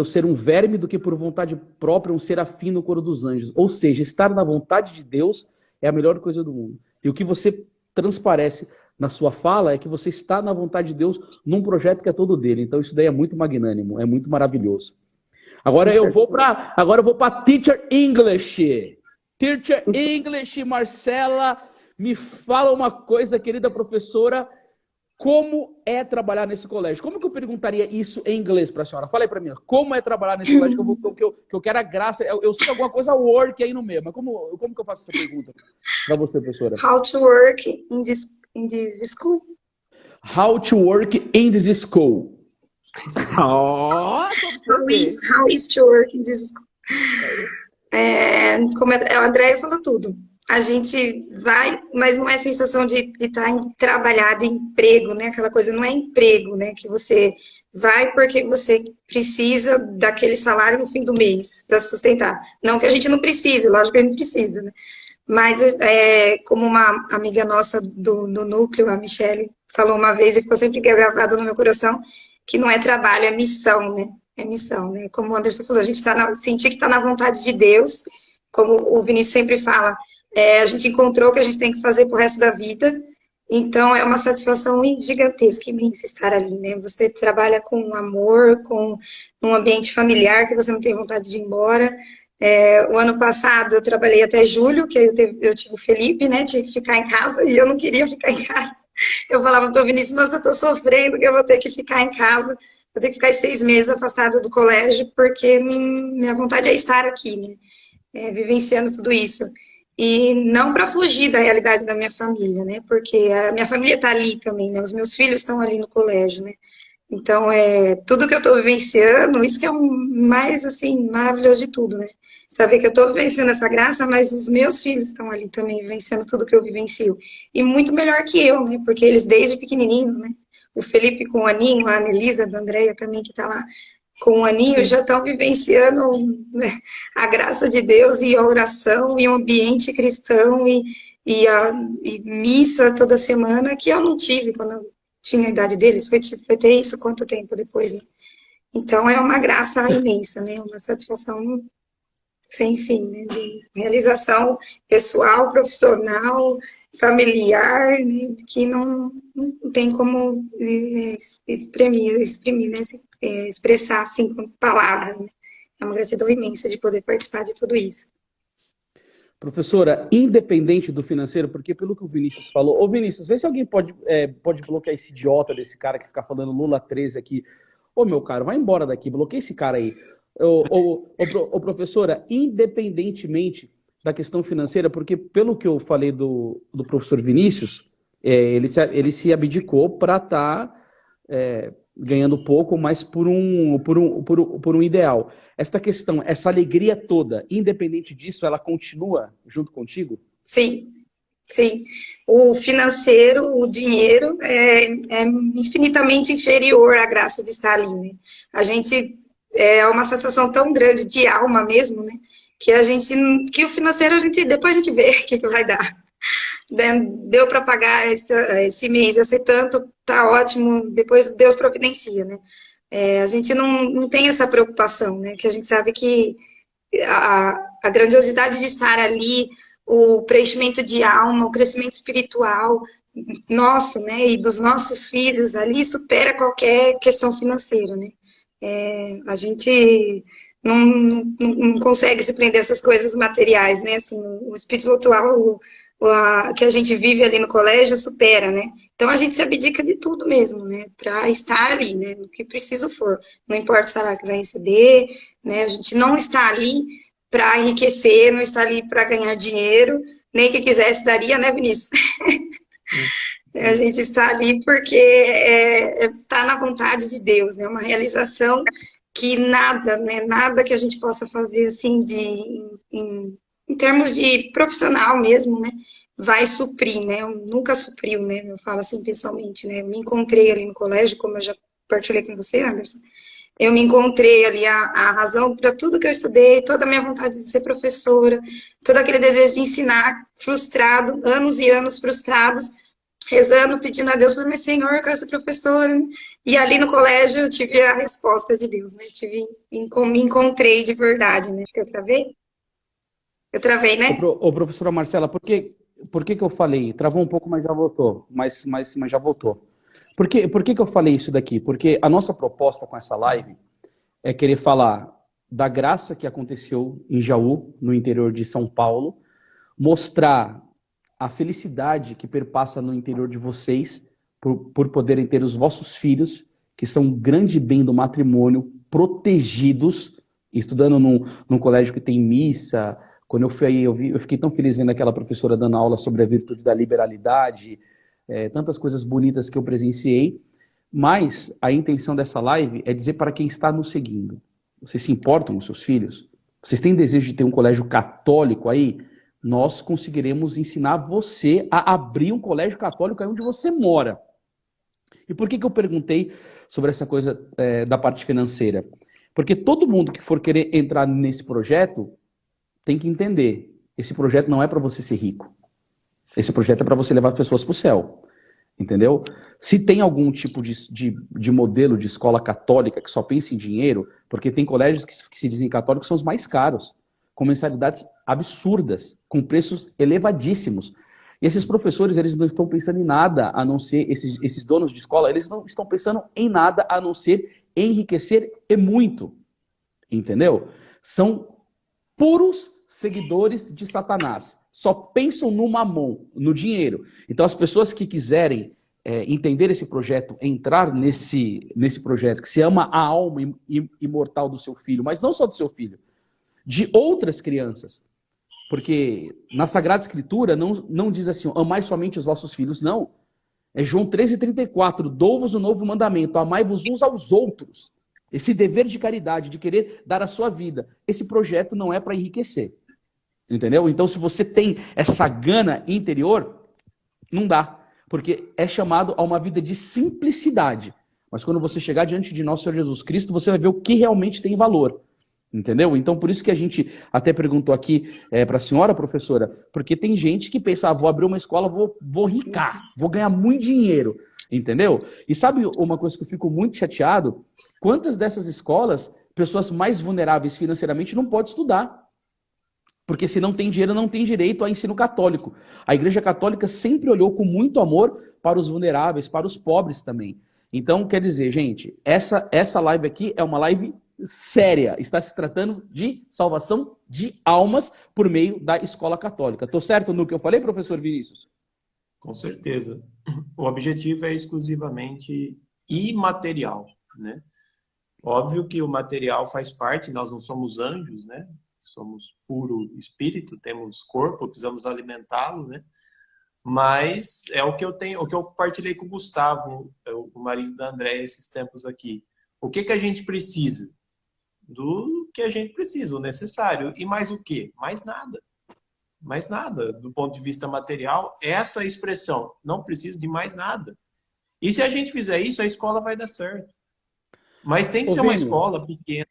ser um verme do que por vontade própria um serafim no coro dos anjos. Ou seja, estar na vontade de Deus é a melhor coisa do mundo. E o que você transparece na sua fala é que você está na vontade de Deus num projeto que é todo dele. Então isso daí é muito magnânimo, é muito maravilhoso. Agora eu vou para Teacher English. Teacher English, Marcela, me fala uma coisa, querida professora, como é trabalhar nesse colégio? Como que eu perguntaria isso em inglês para a senhora? Fala aí para mim, como é trabalhar nesse colégio? Que eu quero a graça. Eu sei alguma coisa work aí no meio, mas como que eu faço essa pergunta para você, professora? How to work in this school? How to work in this school? How is to work in this school? Como a Andréia falou tudo. A gente vai, mas não é sensação de estar em trabalhar, de emprego, né? Aquela coisa não é emprego, né? Que você vai porque você precisa daquele salário no fim do mês para sustentar. Não que a gente não precise, lógico que a gente precisa, né? Mas como uma amiga nossa do núcleo, a Michele, falou uma vez e ficou sempre gravada no meu coração, que não é trabalho, é missão, né? É missão, né? Como o Anderson falou, a gente sentir que está na vontade de Deus, como o Vinícius sempre fala, a gente encontrou o que a gente tem que fazer pro resto da vida, então é uma satisfação gigantesca, imensa estar ali, né? Você trabalha com amor, com um ambiente familiar que você não tem vontade de ir embora, O ano passado eu trabalhei até julho, que aí eu tive o Felipe, né? Tinha que ficar em casa e eu não queria ficar em casa. Eu falava para o Vinícius, nossa, eu estou sofrendo que eu vou ter que ficar em casa, vou ter que ficar 6 meses afastada do colégio, porque minha vontade é estar aqui, né? Vivenciando tudo isso. E não para fugir da realidade da minha família, né? Porque a minha família está ali também, né? Os meus filhos estão ali no colégio, né? Então, tudo que eu estou vivenciando, isso que é o mais, assim, maravilhoso de tudo, né? Saber que eu estou vivenciando essa graça, mas os meus filhos estão ali também vivenciando tudo que eu vivencio. E muito melhor que eu, né? Porque eles desde pequenininhos, né? O Felipe com o Aninho, a Anelisa, a Andréia também, que está lá com o Aninho, já estão vivenciando, né, a graça de Deus e a oração e o ambiente cristão e missa toda semana, que eu não tive quando eu tinha a idade deles. Foi ter isso quanto tempo depois, né? Então, é uma graça imensa, né? Uma satisfação sem fim, né? De realização pessoal, profissional, familiar, né? Que não tem como exprimir, né? Expressar assim com palavras, né? É uma gratidão imensa de poder participar de tudo isso. Professora, independente do financeiro, porque pelo que o Vinícius falou... Ô, Vinícius, vê se alguém pode bloquear esse idiota desse cara que fica falando Lula 13 aqui. Ô, meu caro, vai embora daqui, bloqueia esse cara aí. Ô, professora, independentemente da questão financeira, porque pelo que eu falei do professor Vinícius, ele se abdicou para estar ganhando pouco, mas por um ideal. Esta questão, essa alegria toda, independente disso, ela continua junto contigo? Sim, sim. O financeiro, o dinheiro é infinitamente inferior à graça de estar ali, né? A gente uma satisfação tão grande de alma mesmo, né? Que o financeiro depois a gente vê o que vai dar. Deu para pagar esse mês, ia ser tanto, tá ótimo, depois Deus providencia, né? A gente não tem essa preocupação, né? Que a gente sabe que a grandiosidade de estar ali, o preenchimento de alma, o crescimento espiritual nosso, né? E dos nossos filhos ali supera qualquer questão financeira, né? A gente não consegue se prender a essas coisas materiais, né? Assim, o espiritual que a gente vive ali no colégio supera, né? Então a gente se abdica de tudo mesmo, né? Para estar ali, né? No que preciso for. Não importa o salário que vai receber, né? A gente não está ali para enriquecer, não está ali para ganhar dinheiro, nem que quisesse daria, né, Vinícius? A gente está ali porque está na vontade de Deus, né? Uma realização que nada, né? Nada que a gente possa fazer assim em termos de profissional mesmo, né? Vai suprir, né? Nunca supriu, né? Eu falo assim pessoalmente, né? Eu me encontrei ali no colégio, como eu já partilhei com você, Anderson. Eu me encontrei ali a razão para tudo que eu estudei, toda a minha vontade de ser professora, todo aquele desejo de ensinar, frustrado, anos e anos frustrados, rezando, pedindo a Deus, falando, mas Senhor, eu quero ser professora. E ali no colégio eu tive a resposta de Deus, né? Me encontrei de verdade, né? Acho que eu travei? Eu travei, né? Professora Marcela, por que eu falei? Travou um pouco, mas já voltou. Mas já voltou. Por que eu falei isso daqui? Porque a nossa proposta com essa live é querer falar da graça que aconteceu em Jaú, no interior de São Paulo, mostrar a felicidade que perpassa no interior de vocês por poderem ter os vossos filhos, que são um grande bem do matrimônio, protegidos, estudando num colégio que tem missa. Quando eu fui aí, eu fiquei tão feliz vendo aquela professora dando aula sobre a virtude da liberalidade, tantas coisas bonitas que eu presenciei. Mas a intenção dessa live é dizer para quem está nos seguindo: vocês se importam com seus filhos? Vocês têm desejo de ter um colégio católico aí? Nós conseguiremos ensinar você a abrir um colégio católico aí onde você mora. E por que eu perguntei sobre essa coisa da parte financeira? Porque todo mundo que for querer entrar nesse projeto tem que entender: esse projeto não é para você ser rico. Esse projeto é para você levar pessoas para o céu. Entendeu? Se tem algum tipo de modelo de escola católica que só pensa em dinheiro, porque tem colégios que se dizem católicos, são os mais caros, com mensalidades absurdas, com preços elevadíssimos. E esses professores, eles não estão pensando em nada a não ser, esses donos de escola, eles não estão pensando em nada a não ser enriquecer e muito. Entendeu? São puros seguidores de Satanás. Só pensam no mamon, no dinheiro. Então, as pessoas que quiserem entender esse projeto, entrar nesse projeto, que se ama a alma imortal do seu filho, mas não só do seu filho, de outras crianças. Porque na Sagrada Escritura não diz assim, amai somente os vossos filhos, não. É João 13,34, dou-vos o novo mandamento, amai-vos uns aos outros. Esse dever de caridade, de querer dar a sua vida. Esse projeto não é para enriquecer. Entendeu? Então, se você tem essa gana interior, não dá. Porque é chamado a uma vida de simplicidade. Mas quando você chegar diante de nosso Senhor Jesus Cristo, você vai ver o que realmente tem valor. Entendeu? Então, por isso que a gente até perguntou aqui para a senhora, professora, porque tem gente que pensa, vou abrir uma escola, vou ricar, vou ganhar muito dinheiro. Entendeu? E sabe uma coisa que eu fico muito chateado? Quantas dessas escolas, pessoas mais vulneráveis financeiramente, não podem estudar? Porque se não tem dinheiro, não tem direito a ensino católico. A Igreja Católica sempre olhou com muito amor para os vulneráveis, para os pobres também. Então, quer dizer, gente, essa live aqui é uma live séria. Está se tratando de salvação de almas por meio da escola católica. Estou certo no que eu falei, professor Vinícius? Com certeza. O objetivo é exclusivamente imaterial, né? Óbvio que o material faz parte, nós não somos anjos, né? Somos puro espírito, temos corpo, precisamos alimentá-lo, né? Mas é o que eu tenho, o que eu compartilhei com o Gustavo, o marido da Andréia, esses tempos aqui. O que a gente precisa? Do que a gente precisa, o necessário. E mais o quê? Mais nada. Mais nada. Do ponto de vista material, essa expressão, não preciso de mais nada. E se a gente fizer isso, a escola vai dar certo. Mas tem que ser uma escola pequena.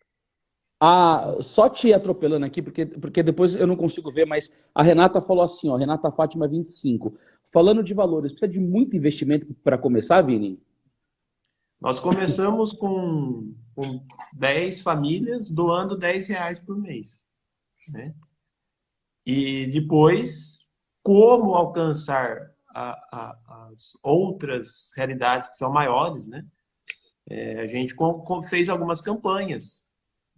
Só te atropelando aqui, porque depois eu não consigo ver, mas a Renata falou assim, ó, Renata Fátima 25. Falando de valores, precisa de muito investimento para começar, Vini? Nós começamos com 10 famílias doando R$10 por mês, né? E depois, como alcançar as outras realidades que são maiores, né? A gente fez algumas campanhas,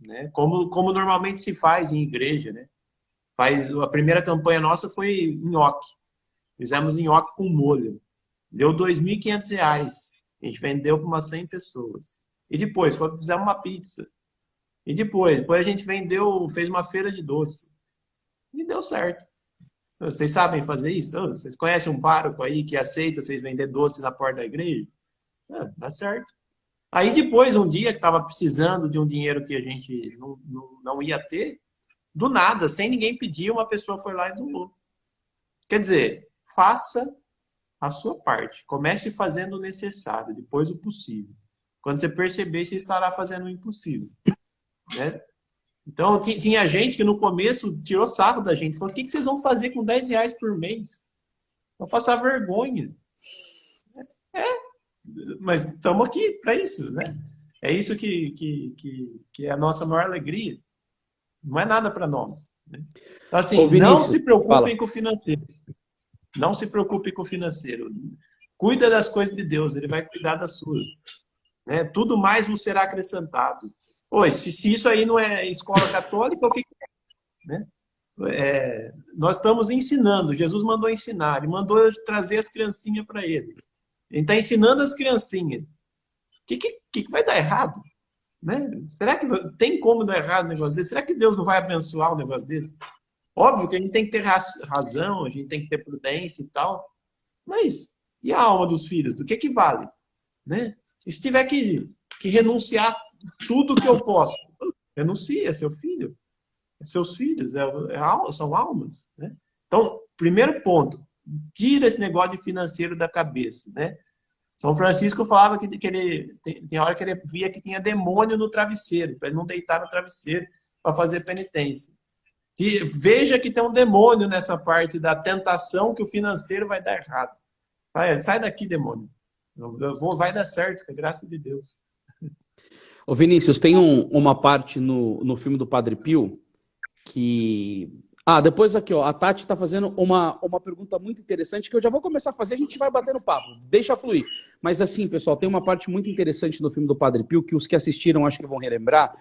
né? Como normalmente se faz em igreja, né? A primeira campanha nossa foi nhoque. Fizemos nhoque com molho. Deu R$2.500. A gente vendeu para umas 100 pessoas. E depois, fizemos uma pizza. E depois a gente fez uma feira de doce. E deu certo. Vocês sabem fazer isso? Vocês conhecem um pároco aí que aceita vocês vender doce na porta da igreja? Dá certo. Aí depois, um dia que estava precisando de um dinheiro que a gente não ia ter, do nada, sem ninguém pedir, uma pessoa foi lá e doou. Quer dizer, faça a sua parte. Comece fazendo o necessário, depois o possível. Quando você perceber, você estará fazendo o impossível. Né? Então, tinha gente que no começo tirou sarro da gente. Falou, o que vocês vão fazer com R$10 por mês? Vão passar vergonha. Mas estamos aqui para isso, né? É isso que é a nossa maior alegria. Não é nada para nós. Né? Então, assim, não se preocupem com o financeiro. Não se preocupe com o financeiro. Cuida das coisas de Deus, Ele vai cuidar das suas. Né? Tudo mais vos será acrescentado. Se isso aí não é escola católica, o que é? Né? Nós estamos ensinando. Jesus mandou ensinar. Ele mandou trazer as criancinhas para Ele. Ele está ensinando as criancinhas. O que vai dar errado? Né? Será que tem como dar errado um negócio desse? Será que Deus não vai abençoar um negócio desse? Óbvio que a gente tem que ter razão, a gente tem que ter prudência e tal. Mas, e a alma dos filhos? Do que vale? Né? E se tiver que renunciar tudo que eu posso, renuncia, é seu filho. É seus filhos, são almas. Né? Então, primeiro ponto, tira esse negócio de financeiro da cabeça. Né? São Francisco falava que tem hora que ele via que tinha demônio no travesseiro, para ele não deitar no travesseiro para fazer penitência. E veja que tem um demônio nessa parte da tentação que o financeiro vai dar errado. Sai daqui, demônio. Vai dar certo, com a graça de Deus. Ô Vinícius, tem uma parte no filme do Padre Pio que... depois aqui, ó, a Tati está fazendo uma pergunta muito interessante que eu já vou começar a fazer, a gente vai bater no papo, deixa fluir. Mas assim, pessoal, tem uma parte muito interessante no filme do Padre Pio que os que assistiram acho que vão relembrar,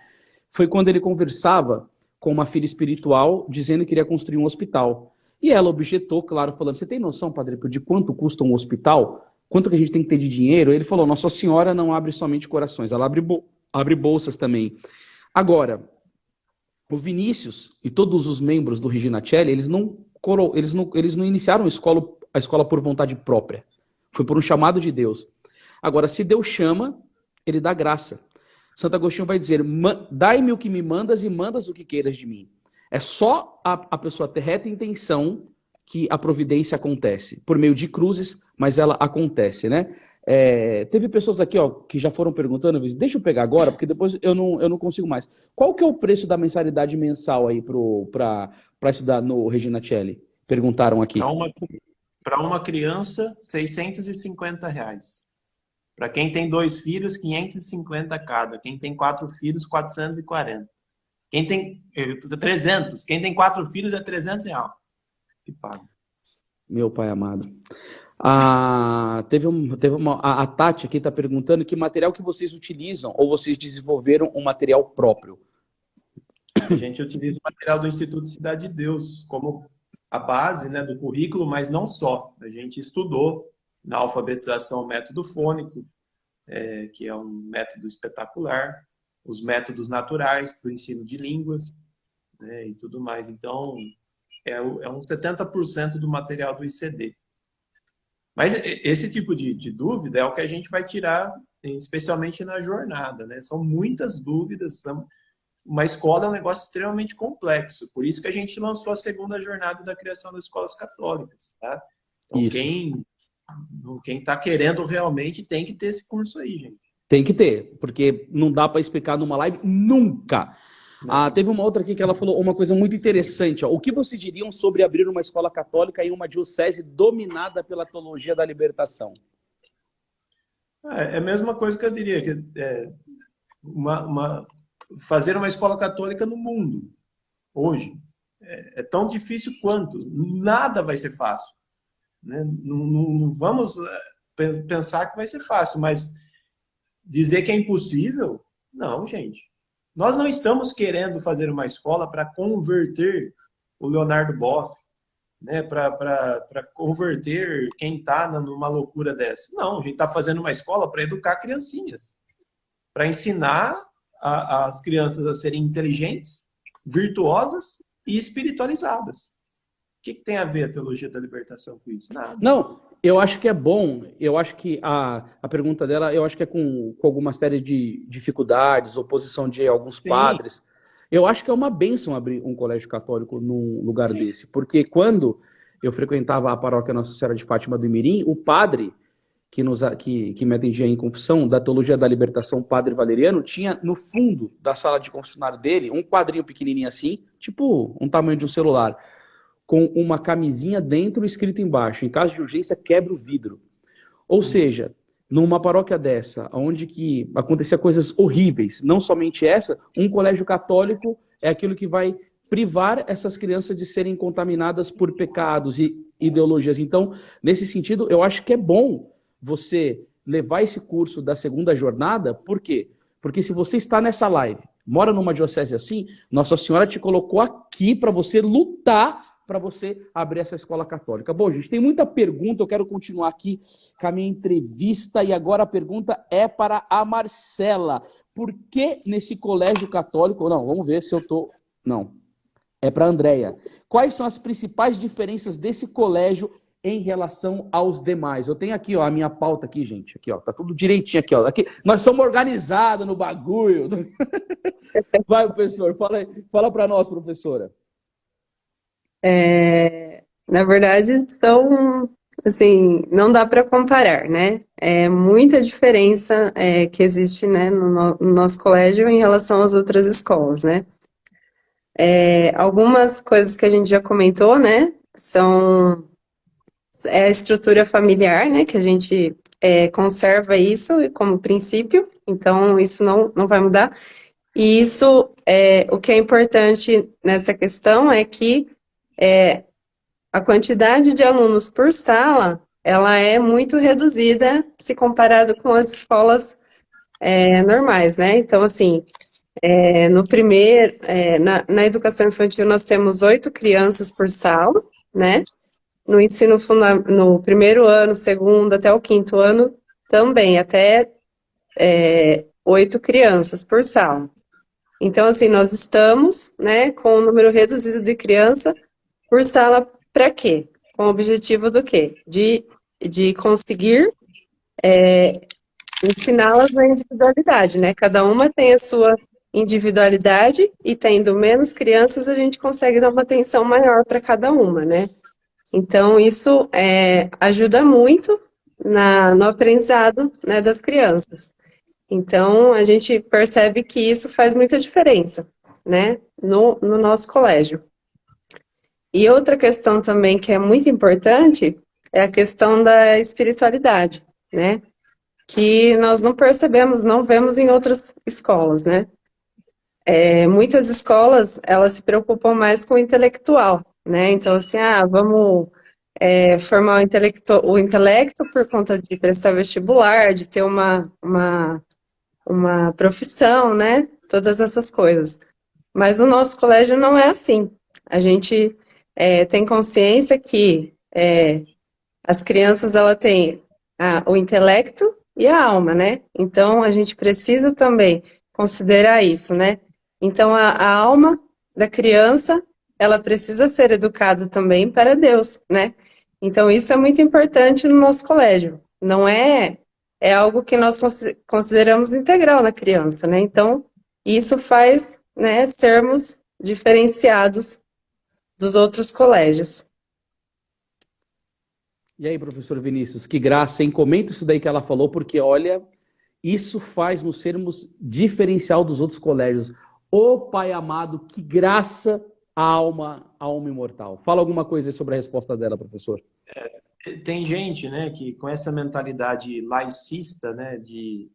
foi quando ele conversava com uma filha espiritual, dizendo que queria construir um hospital. E ela objetou, claro, falando, você tem noção, Padre Pio, de quanto custa um hospital? Quanto que a gente tem que ter de dinheiro? Ele falou, Nossa Senhora não abre somente corações, ela abre bolsas também. Agora, o Vinícius e todos os membros do Regina Coeli, eles não iniciaram a escola por vontade própria. Foi por um chamado de Deus. Agora, se Deus chama, ele dá graça. Santo Agostinho vai dizer, dai-me o que me mandas e mandas o que queiras de mim. É só a pessoa ter reta intenção que a providência acontece. Por meio de cruzes, mas ela acontece, né? Teve pessoas aqui, ó, que já foram perguntando, deixa eu pegar agora, porque depois eu não consigo mais. Qual que é o preço da mensalidade mensal aí para estudar no Regina Coeli? Perguntaram aqui. Para uma criança, R$ 650. Para quem tem 2 filhos, 550 cada. Quem tem 4 filhos, 440. Quem tem 300. Quem tem 4 filhos é R$ 300 que paga. Meu pai amado. A Tati aqui está perguntando que material que vocês utilizam ou vocês desenvolveram um material próprio. A gente utiliza o material do Instituto Cidade de Deus como a base, né, do currículo, mas não só. A gente estudou na alfabetização o método fônico, que é um método espetacular, os métodos naturais para o ensino de línguas, né, e tudo mais. Então, é uns 70% do material do ICD. Mas esse tipo de dúvida é o que a gente vai tirar, especialmente na jornada, né? São muitas dúvidas, uma escola é um negócio extremamente complexo, por isso que a gente lançou a segunda jornada da criação das escolas católicas, tá? Então, quem está querendo realmente tem que ter esse curso aí, gente. Tem que ter, porque não dá para explicar numa live nunca. Teve uma outra aqui que ela falou uma coisa muito interessante. Ó. O que vocês diriam sobre abrir uma escola católica em uma diocese dominada pela teologia da libertação? É a mesma coisa que eu diria, que fazer uma escola católica no mundo, hoje, é tão difícil quanto. Nada vai ser fácil. Né? Não vamos pensar que vai ser fácil, mas dizer que é impossível, não, gente. Nós não estamos querendo fazer uma escola para converter o Leonardo Boff, né? Para converter quem está numa loucura dessa. Não, a gente está fazendo uma escola para educar criancinhas, para ensinar as crianças a serem inteligentes, virtuosas e espiritualizadas. O que tem a ver a teologia da libertação com isso? Nada. Não, eu acho que é bom, eu acho que a pergunta dela, eu acho que é com alguma série de dificuldades, oposição de alguns padres. Eu acho que é uma bênção abrir um colégio católico num lugar desse, porque quando eu frequentava a paróquia Nossa Senhora de Fátima do Imirim, o padre que me atendia em confissão, da teologia da libertação, o padre Valeriano, tinha no fundo da sala de confessionário dele um quadrinho pequenininho assim, tipo um tamanho de um celular, com uma camisinha dentro escrito embaixo, em caso de urgência, quebra o vidro. Ou seja, numa paróquia dessa, onde que acontecia coisas horríveis, não somente essa, um colégio católico é aquilo que vai privar essas crianças de serem contaminadas por pecados e ideologias. Então, nesse sentido, eu acho que é bom você levar esse curso da segunda jornada. Por quê? Porque se você está nessa live, mora numa diocese assim, Nossa Senhora te colocou aqui para você lutar para você abrir essa escola católica. Bom, gente, tem muita pergunta, eu quero continuar aqui com a minha entrevista, e agora a pergunta é para a Marcela. Por que nesse colégio católico... Não, vamos ver se eu tô... Não, é para a Andréia. Quais são as principais diferenças desse colégio em relação aos demais? Eu tenho aqui, ó, a minha pauta aqui, gente. Aqui, ó, tá tudo direitinho aqui, ó. Aqui, nós somos organizados no bagulho. Vai, professor, fala para nós, professora. Na verdade, são, assim, não dá para comparar, né? É muita diferença que existe, né, no nosso colégio em relação às outras escolas, né? Algumas coisas que a gente já comentou, né, são a estrutura familiar, né, que a gente conserva isso como princípio, então isso não vai mudar. E isso, o que é importante nessa questão é que a quantidade de alunos por sala, ela é muito reduzida se comparado com as escolas normais, né? Então, assim, Na educação infantil nós temos 8 crianças por sala, né? No primeiro ano, segundo, até o quinto ano, também, até 8 crianças por sala. Então, assim, nós estamos, né, com um número reduzido de criança por sala para quê? Com o objetivo do quê? De conseguir ensiná-las na individualidade, né? Cada uma tem a sua individualidade e tendo menos crianças, a gente consegue dar uma atenção maior para cada uma, né? Então, isso ajuda muito no aprendizado, né, das crianças. Então, a gente percebe que isso faz muita diferença, né, no nosso colégio. E outra questão também que é muito importante é a questão da espiritualidade, né, que nós não percebemos, não vemos em outras escolas, né. Muitas escolas, elas se preocupam mais com o intelectual, né, então assim, vamos formar o intelecto por conta de prestar vestibular, de ter uma profissão, né? Todas essas coisas. Mas o nosso colégio não é assim. A gente tem consciência que as crianças ela têm o intelecto e a alma, né? Então a gente precisa também considerar isso, né? Então a alma da criança ela precisa ser educada também para Deus, né? Então isso é muito importante no nosso colégio. Não é algo que nós consideramos integral na criança, né? Então, isso faz, né, sermos diferenciados dos outros colégios. E aí, professor Vinícius, que graça, hein? Comenta isso daí que ela falou, porque, olha, isso faz nos sermos diferencial dos outros colégios. Ô Pai amado, que graça a alma imortal. Fala alguma coisa aí sobre a resposta dela, professor. Tem gente, né, que com essa mentalidade laicista, né, de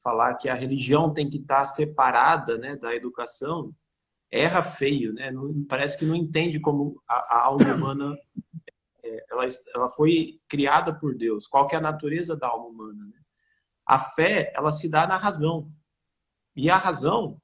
falar que a religião tem que estar separada, né, da educação, erra feio, né? Parece que não entende como a alma humana ela foi criada por Deus. Qual que é a natureza da alma humana? Né? A fé, ela se dá na razão. E a razão,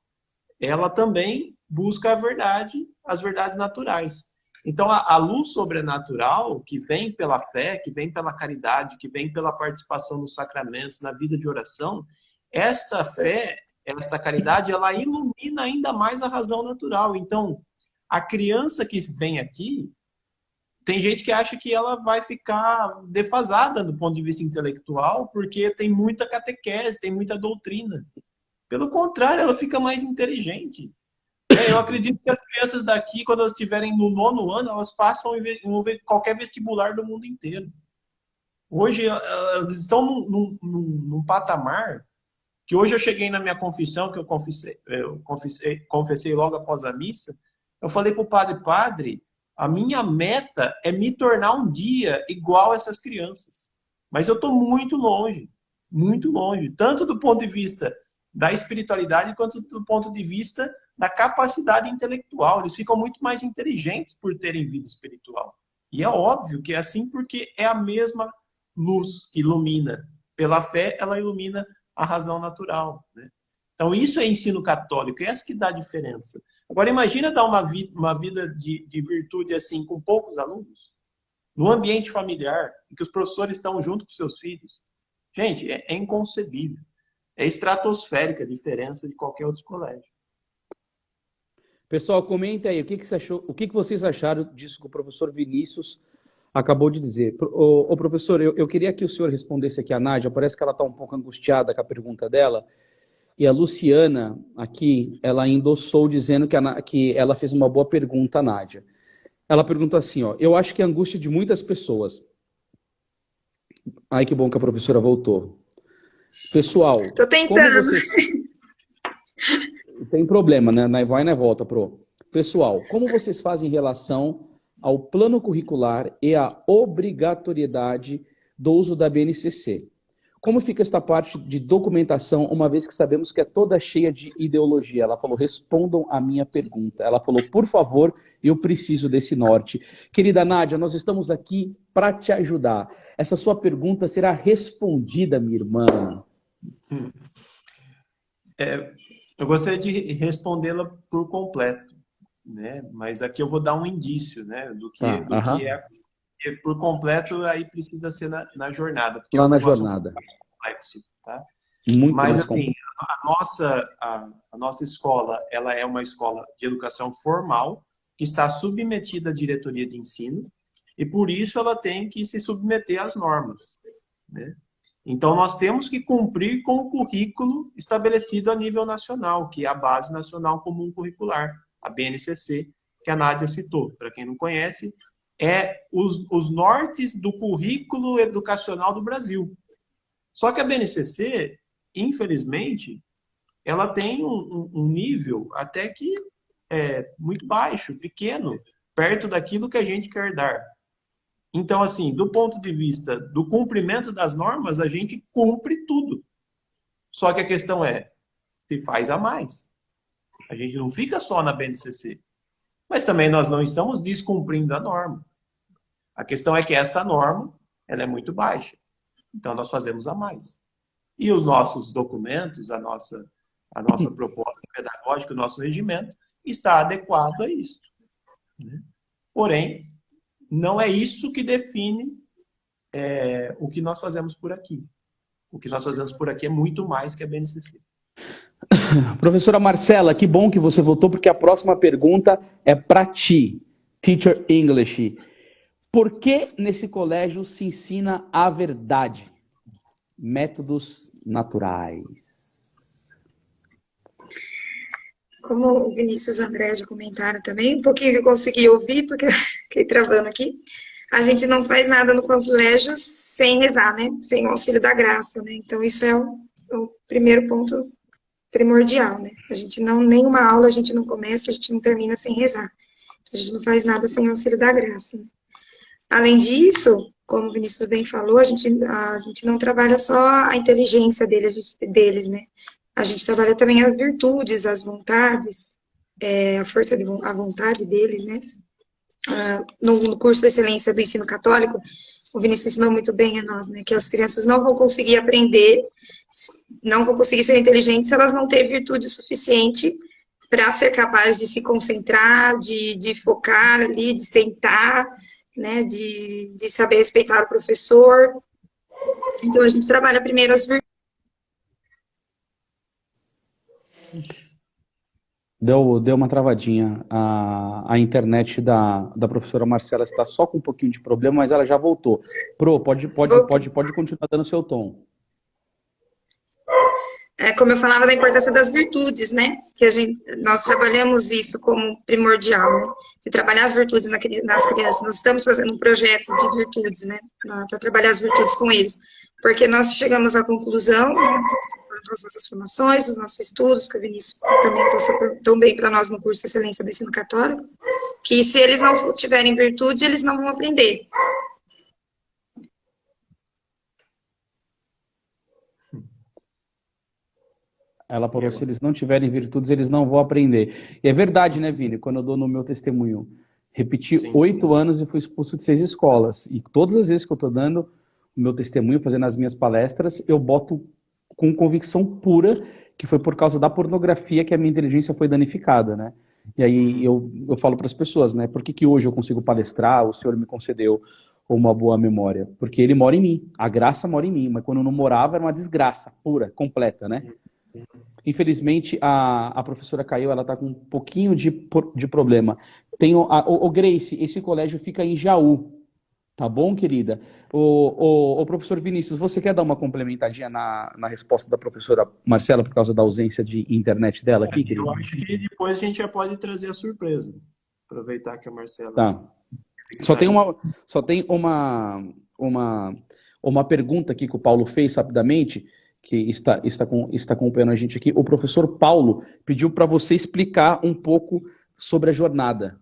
ela também busca a verdade, as verdades naturais. Então, a luz sobrenatural que vem pela fé, que vem pela caridade, que vem pela participação nos sacramentos, na vida de oração, esta fé, esta caridade, ela ilumina ainda mais a razão natural. Então, a criança que vem aqui, tem gente que acha que ela vai ficar defasada do ponto de vista intelectual, porque tem muita catequese, tem muita doutrina. Pelo contrário, ela fica mais inteligente. Eu acredito que as crianças daqui, quando elas estiverem no 9º ano, elas passam em qualquer vestibular do mundo inteiro. Hoje, elas estão num patamar que hoje eu cheguei na minha confissão, que eu confessei logo após a missa, eu falei para o padre, a minha meta é me tornar um dia igual a essas crianças. Mas eu estou muito longe, tanto do ponto de vista da espiritualidade quanto do ponto de vista da capacidade intelectual. Eles ficam muito mais inteligentes por terem vida espiritual. E é óbvio que é assim porque é a mesma luz que ilumina. Pela fé, ela ilumina a razão natural. Né? Então, isso é ensino católico, é essa que dá a diferença. Agora, imagina dar uma vida de virtude assim, com poucos alunos, no ambiente familiar, em que os professores estão junto com seus filhos. Gente, é inconcebível. É estratosférica a diferença de qualquer outro colégio. Pessoal, comenta aí, o que você achou, o que vocês acharam disso que o professor Vinícius acabou de dizer. Ô professor, eu queria que o senhor respondesse aqui a Nádia, parece que ela está um pouco angustiada com a pergunta dela, e a Luciana, aqui, ela endossou dizendo que ela fez uma boa pergunta à Nádia. Ela perguntou assim, eu acho que a angústia de muitas pessoas... Ai, que bom que a professora voltou. Pessoal, Tô tentando. como vocês... Tem problema, né? Não vai, não volta, pro. Pessoal, como vocês fazem em relação ao plano curricular e à obrigatoriedade do uso da BNCC? Como fica esta parte de documentação, uma vez que sabemos que é toda cheia de ideologia? Ela falou, respondam a minha pergunta. Ela falou, por favor, eu preciso desse norte. Querida Nádia, nós estamos aqui para te ajudar. Essa sua pergunta será respondida, minha irmã. Eu gostaria de respondê-la por completo, né? Mas aqui eu vou dar um indício, né? Tá, Do que aham. é porque por completo, aí precisa ser na jornada, porque é Lá um na negócio um jornada. complexo, tá? Muito Mas, mais assim, complexo. a nossa escola, ela é uma escola de educação formal, que está submetida à diretoria de ensino, e por isso ela tem que se submeter às normas, né? Então, nós temos que cumprir com o currículo estabelecido a nível nacional, que é a Base Nacional Comum Curricular, a BNCC, que a Nádia citou. Para quem não conhece, é os nortes do currículo educacional do Brasil. Só que a BNCC, infelizmente, ela tem um nível até que é muito baixo, pequeno, perto daquilo que a gente quer dar. Então, assim, do ponto de vista do cumprimento das normas, a gente cumpre tudo. Só que a questão é, se faz a mais. A gente não fica só na BNCC. Mas também nós não estamos descumprindo a norma. A questão é que esta norma, ela é muito baixa. Então, nós fazemos a mais. E os nossos documentos, a nossa proposta pedagógica, o nosso regimento, está adequado a isso, né? Porém, não é isso que define o que nós fazemos por aqui. O que nós fazemos por aqui é muito mais que a BNCC. Professora Marcela, que bom que você voltou, porque a próxima pergunta é para ti, Teacher English. Por que nesse colégio se ensina a verdade? Métodos naturais. Como o Vinícius e o André já comentaram também, um pouquinho que eu consegui ouvir, porque fiquei travando aqui. A gente não faz nada no colégio sem rezar, né? Sem o auxílio da graça, né? Então, isso é o primeiro ponto primordial, né? A gente não, nenhuma aula a gente não começa, a gente não termina sem rezar. Então, a gente não faz nada sem o auxílio da graça, né? Além disso, como o Vinícius bem falou, a gente não trabalha só a inteligência deles, né? A gente trabalha também as virtudes, as vontades, a vontade deles, né? No curso de excelência do ensino católico, o Vinícius ensinou muito bem a nós, né? Que as crianças não vão conseguir aprender, não vão conseguir ser inteligentes se elas não têm virtude suficiente para ser capazes de se concentrar, de focar ali, de sentar, né? De saber respeitar o professor. Então, a gente trabalha primeiro as virtudes. Deu uma travadinha. A internet da professora Marcela está só com um pouquinho de problema, mas ela já voltou. Pro, pode continuar dando seu tom. Como eu falava da importância das virtudes, né? Que nós trabalhamos isso como primordial, né? De trabalhar as virtudes nas crianças. Nós estamos fazendo um projeto de virtudes, né? Para trabalhar as virtudes com eles. Porque nós chegamos à conclusão, né? Das nossas formações, dos nossos estudos, que o Vinícius também passou tão bem para nós no curso de excelência do ensino católico, que se eles não tiverem virtude, eles não vão aprender. Ela falou, se eles não tiverem virtudes, eles não vão aprender. E é verdade, né, Vini? Quando eu dou no meu testemunho, repeti Sim. 8 anos e fui expulso de 6 escolas. E todas as vezes que eu estou dando o meu testemunho, fazendo as minhas palestras, eu boto com convicção pura que foi por causa da pornografia que a minha inteligência foi danificada, né? E aí eu falo para as pessoas, né? Por que hoje eu consigo palestrar, o Senhor me concedeu uma boa memória? Porque ele mora em mim, a graça mora em mim, mas quando eu não morava era uma desgraça pura, completa, né? Infelizmente, a professora caiu, ela está com um pouquinho de problema. O Grace, esse colégio fica em Jaú, tá bom, querida? O professor Vinícius, você quer dar uma complementadinha na resposta da professora Marcela por causa da ausência de internet dela aqui, querida? Eu acho que depois a gente já pode trazer a surpresa. Aproveitar que a Marcela... Tá. Só tem uma pergunta aqui que o Paulo fez rapidamente, que está acompanhando a gente aqui. O professor Paulo pediu para você explicar um pouco sobre a jornada.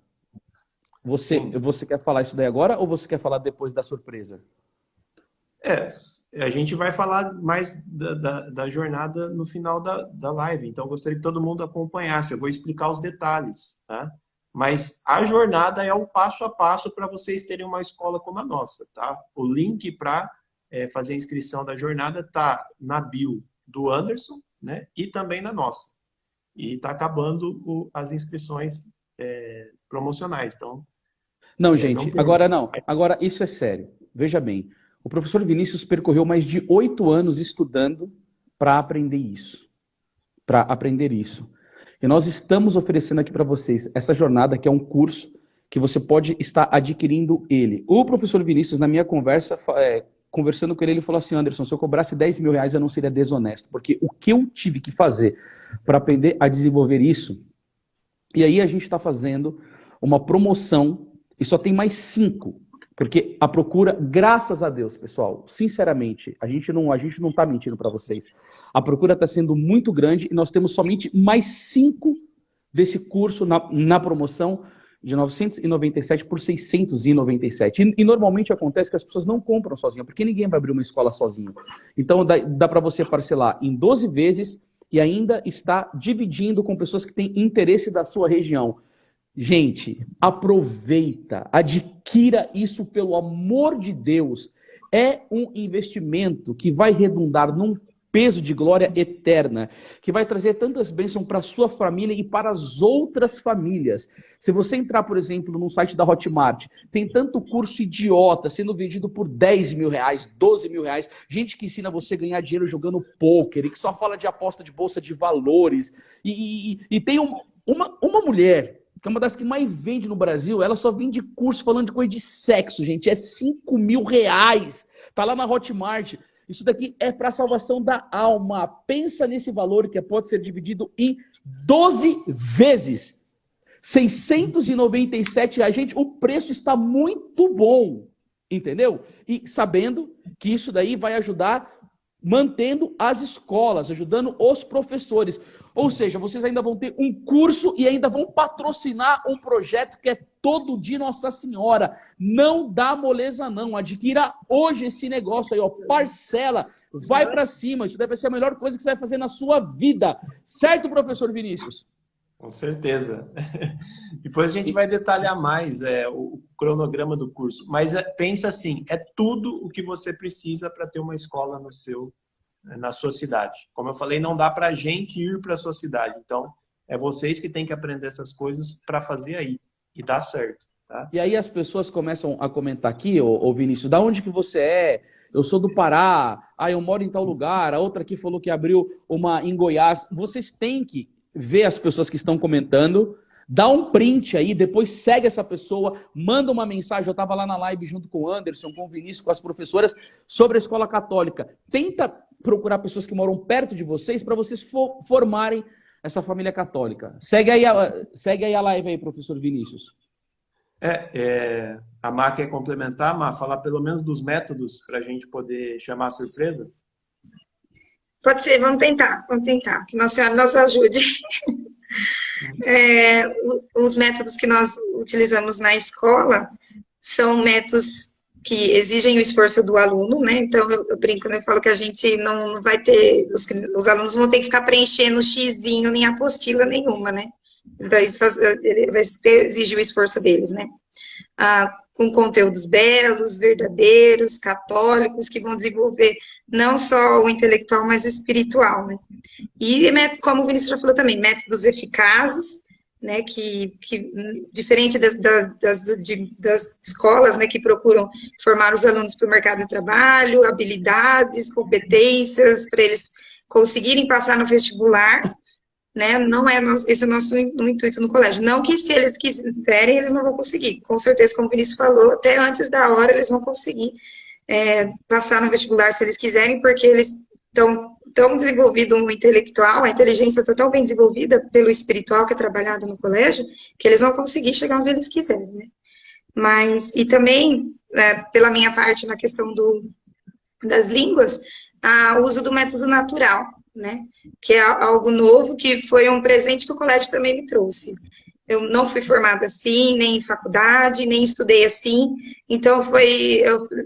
Você quer falar isso daí agora ou você quer falar depois da surpresa? A gente vai falar mais da jornada no final da live, então eu gostaria que todo mundo acompanhasse. Eu vou explicar os detalhes, tá? Mas a jornada é o passo a passo para vocês terem uma escola como a nossa, tá? O link para fazer a inscrição da jornada está na bio do Anderson, né? E também na nossa. e está acabando as inscrições promocionais. Então, Não, não gente, permite. agora não. Agora, isso é sério. Veja bem, o professor Vinícius percorreu mais de 8 anos estudando para aprender isso. Para aprender isso. E nós estamos oferecendo aqui para vocês essa jornada, que é um curso que você pode estar adquirindo ele. O professor Vinícius, na minha conversa, conversando com ele, ele falou assim: Anderson, se eu cobrasse 10 mil reais, eu não seria desonesto, porque o que eu tive que fazer para aprender a desenvolver isso, e aí a gente está fazendo uma promoção, e só tem mais 5, porque a procura, graças a Deus, pessoal, sinceramente, a gente não está mentindo para vocês, a procura está sendo muito grande, e nós temos somente mais 5 desse curso na promoção, de 997 por 697. E normalmente acontece que as pessoas não compram sozinhas, porque ninguém vai abrir uma escola sozinho. Então dá para você parcelar em 12 vezes e ainda está dividindo com pessoas que têm interesse da sua região. Gente, aproveita, adquira isso, pelo amor de Deus. É um investimento que vai redundar num peso de glória eterna, que vai trazer tantas bênçãos para a sua família e para as outras famílias. Se você entrar, por exemplo, no site da Hotmart, tem tanto curso idiota sendo vendido por 10 mil reais, 12 mil reais, gente que ensina você a ganhar dinheiro jogando pôquer, e que só fala de aposta de bolsa de valores, e tem uma mulher, que é uma das que mais vende no Brasil, ela só vende curso falando de coisa de sexo, gente, é 5 mil reais, tá lá na Hotmart. Isso daqui é para a salvação da alma. Pensa nesse valor que pode ser dividido em 12 vezes. 697 reais. Gente, o preço está muito bom. Entendeu? E sabendo que isso daí vai ajudar mantendo as escolas, ajudando os professores. Ou seja, vocês ainda vão ter um curso e ainda vão patrocinar um projeto que é todo de Nossa Senhora. Não dá moleza não. Adquira hoje esse negócio aí, ó. Parcela, vai para cima. Isso deve ser a melhor coisa que você vai fazer na sua vida. Certo, professor Vinícius? Com certeza. Depois a gente vai detalhar mais o cronograma do curso. Mas pensa assim, é tudo o que você precisa para ter uma escola na sua cidade. Como eu falei, não dá para a gente ir para a sua cidade. Então, é vocês que têm que aprender essas coisas para fazer aí. E dá certo. Tá? E aí as pessoas começam a comentar aqui, ô Vinícius, da onde que você é? Eu sou do Pará, eu moro em tal lugar, a outra aqui falou que abriu uma em Goiás. Vocês têm que ver as pessoas que estão comentando, dá um print aí, depois segue essa pessoa, manda uma mensagem. Eu estava lá na live junto com o Anderson, com o Vinícius, com as professoras, sobre a escola católica. Tenta procurar pessoas que moram perto de vocês para vocês formarem essa família católica. Segue aí a live aí, professor Vinícius. A Má quer complementar, Má, falar pelo menos dos métodos para a gente poder chamar a surpresa? Pode ser, vamos tentar, que Nossa Senhora nos ajude. Os métodos que nós utilizamos na escola são métodos que exigem o esforço do aluno, né? Então, eu brinco, né? Eu falo que a gente não vai ter, os alunos vão ter que ficar preenchendo xizinho nem apostila nenhuma, né? Ele vai exigir o esforço deles, né? Com conteúdos belos, verdadeiros, católicos, que vão desenvolver não só o intelectual, mas o espiritual, né? E, como o Vinícius já falou também, métodos eficazes, né, que diferente das escolas, né, que procuram formar os alunos para o mercado de trabalho, habilidades, competências, para eles conseguirem passar no vestibular, né, não é esse é o nosso intuito no colégio. Não que se eles quiserem, eles não vão conseguir. Com certeza, como o Vinícius falou, até antes da hora eles vão conseguir passar no vestibular se eles quiserem, porque eles estão tão desenvolvido o intelectual, a inteligência está tão bem desenvolvida pelo espiritual que é trabalhado no colégio, que eles vão conseguir chegar onde eles quiserem, né? Mas, e também, pela minha parte, na questão das línguas, o uso do método natural, né? Que é algo novo, que foi um presente que o colégio também me trouxe. Eu não fui formada assim, nem em faculdade, nem estudei assim, então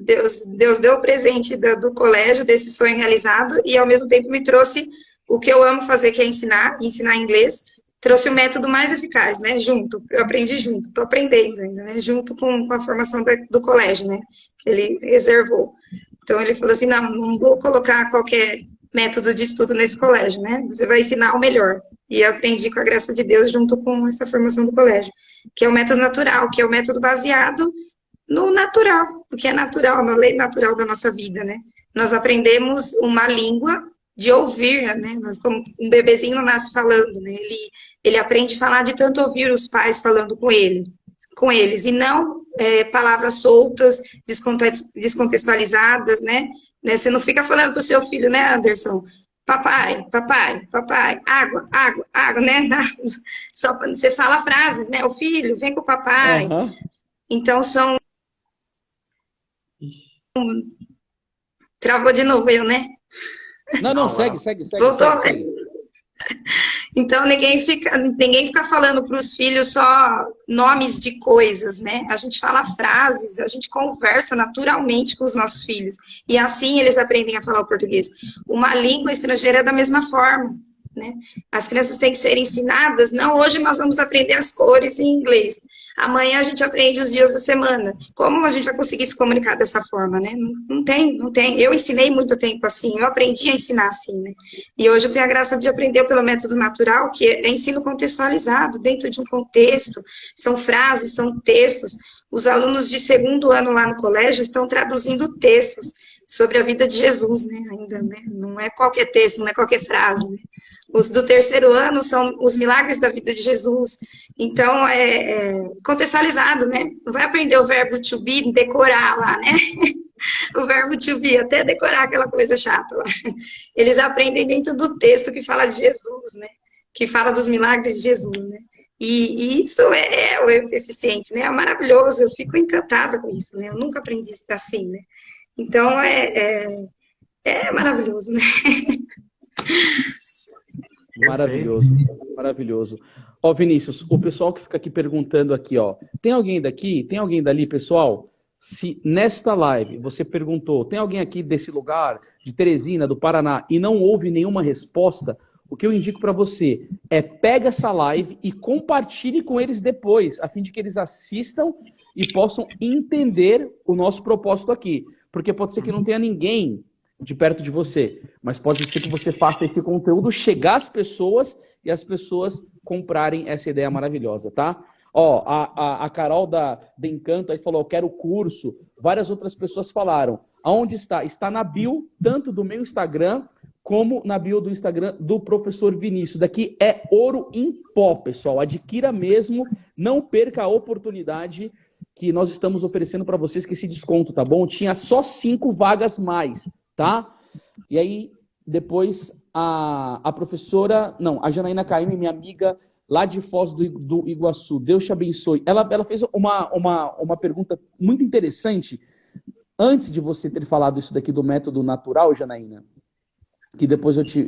Deus deu o presente do colégio, desse sonho realizado, e ao mesmo tempo me trouxe o que eu amo fazer, que é ensinar inglês, trouxe o método mais eficaz, né, eu aprendi junto, estou aprendendo ainda, né, junto com a formação do colégio, né, que ele reservou. Então ele falou assim, não vou colocar qualquer método de estudo nesse colégio, né, você vai ensinar o melhor. E eu aprendi com a graça de Deus junto com essa formação do colégio, que é o método natural, que é o método baseado no natural, o que é natural, na lei natural da nossa vida, né? Nós aprendemos uma língua de ouvir, né? Como um bebezinho não nasce falando, né? Ele aprende a falar de tanto ouvir os pais falando com eles, e não palavras soltas, descontextualizadas, né? Você não fica falando para o seu filho, né, Anderson? Papai, papai, papai, água, água, água, né? Só você fala frases, né? O filho, vem com o papai. Aham. Então, Ixi, travou de novo eu, né? Não, não, não, segue, ela... segue, segue, Voltou? segue, segue. Então, ninguém fica falando para os filhos só nomes de coisas, né? A gente fala frases, a gente conversa naturalmente com os nossos filhos. E assim eles aprendem a falar o português. Uma língua estrangeira é da mesma forma, né? As crianças têm que ser ensinadas, não, hoje nós vamos aprender as cores em inglês. Amanhã a gente aprende os dias da semana. Como a gente vai conseguir se comunicar dessa forma, né? Não tem, não tem. Eu ensinei muito tempo assim, eu aprendi a ensinar assim, né? E hoje eu tenho a graça de aprender pelo método natural, que é ensino contextualizado, dentro de um contexto. São frases, são textos. Os alunos de segundo ano lá no colégio estão traduzindo textos sobre a vida de Jesus, né? Ainda, né? Não é qualquer texto, não é qualquer frase, né? Os do terceiro ano são os milagres da vida de Jesus. Então, é contextualizado, né? Não vai aprender o verbo to be, decorar lá, né? O verbo to be, até decorar aquela coisa chata lá. Eles aprendem dentro do texto que fala de Jesus, né? Que fala dos milagres de Jesus, né? E isso é o eficiente, né? É maravilhoso, eu fico encantada com isso, né? Eu nunca aprendi assim, né? Então, é maravilhoso, né? Perfeito. Maravilhoso, maravilhoso. Ó, Vinícius, o pessoal que fica aqui perguntando aqui, ó, tem alguém daqui, tem alguém dali, pessoal? Se nesta live você perguntou, tem alguém aqui desse lugar, de Teresina, do Paraná, e não houve nenhuma resposta, o que eu indico para você é pega essa live e compartilhe com eles depois, a fim de que eles assistam e possam entender o nosso propósito aqui. Porque pode ser que não tenha ninguém de perto de você, mas pode ser que você faça esse conteúdo chegar às pessoas e as pessoas comprarem essa ideia maravilhosa, tá? Ó, a Carol da Encanto aí falou, eu quero curso. Várias outras pessoas falaram. Aonde está? Está na bio, tanto do meu Instagram, como na bio do Instagram do professor Vinícius. Daqui é ouro em pó, pessoal. Adquira mesmo, não perca a oportunidade que nós estamos oferecendo para vocês, que esse desconto, tá bom? Tinha só 5 vagas mais, tá? E aí, depois, a professora... Não, a Janaína Caymmi, minha amiga lá de Foz do Iguaçu, Deus te abençoe. Ela fez uma pergunta muito interessante, antes de você ter falado isso daqui do método natural, Janaína, que depois eu te...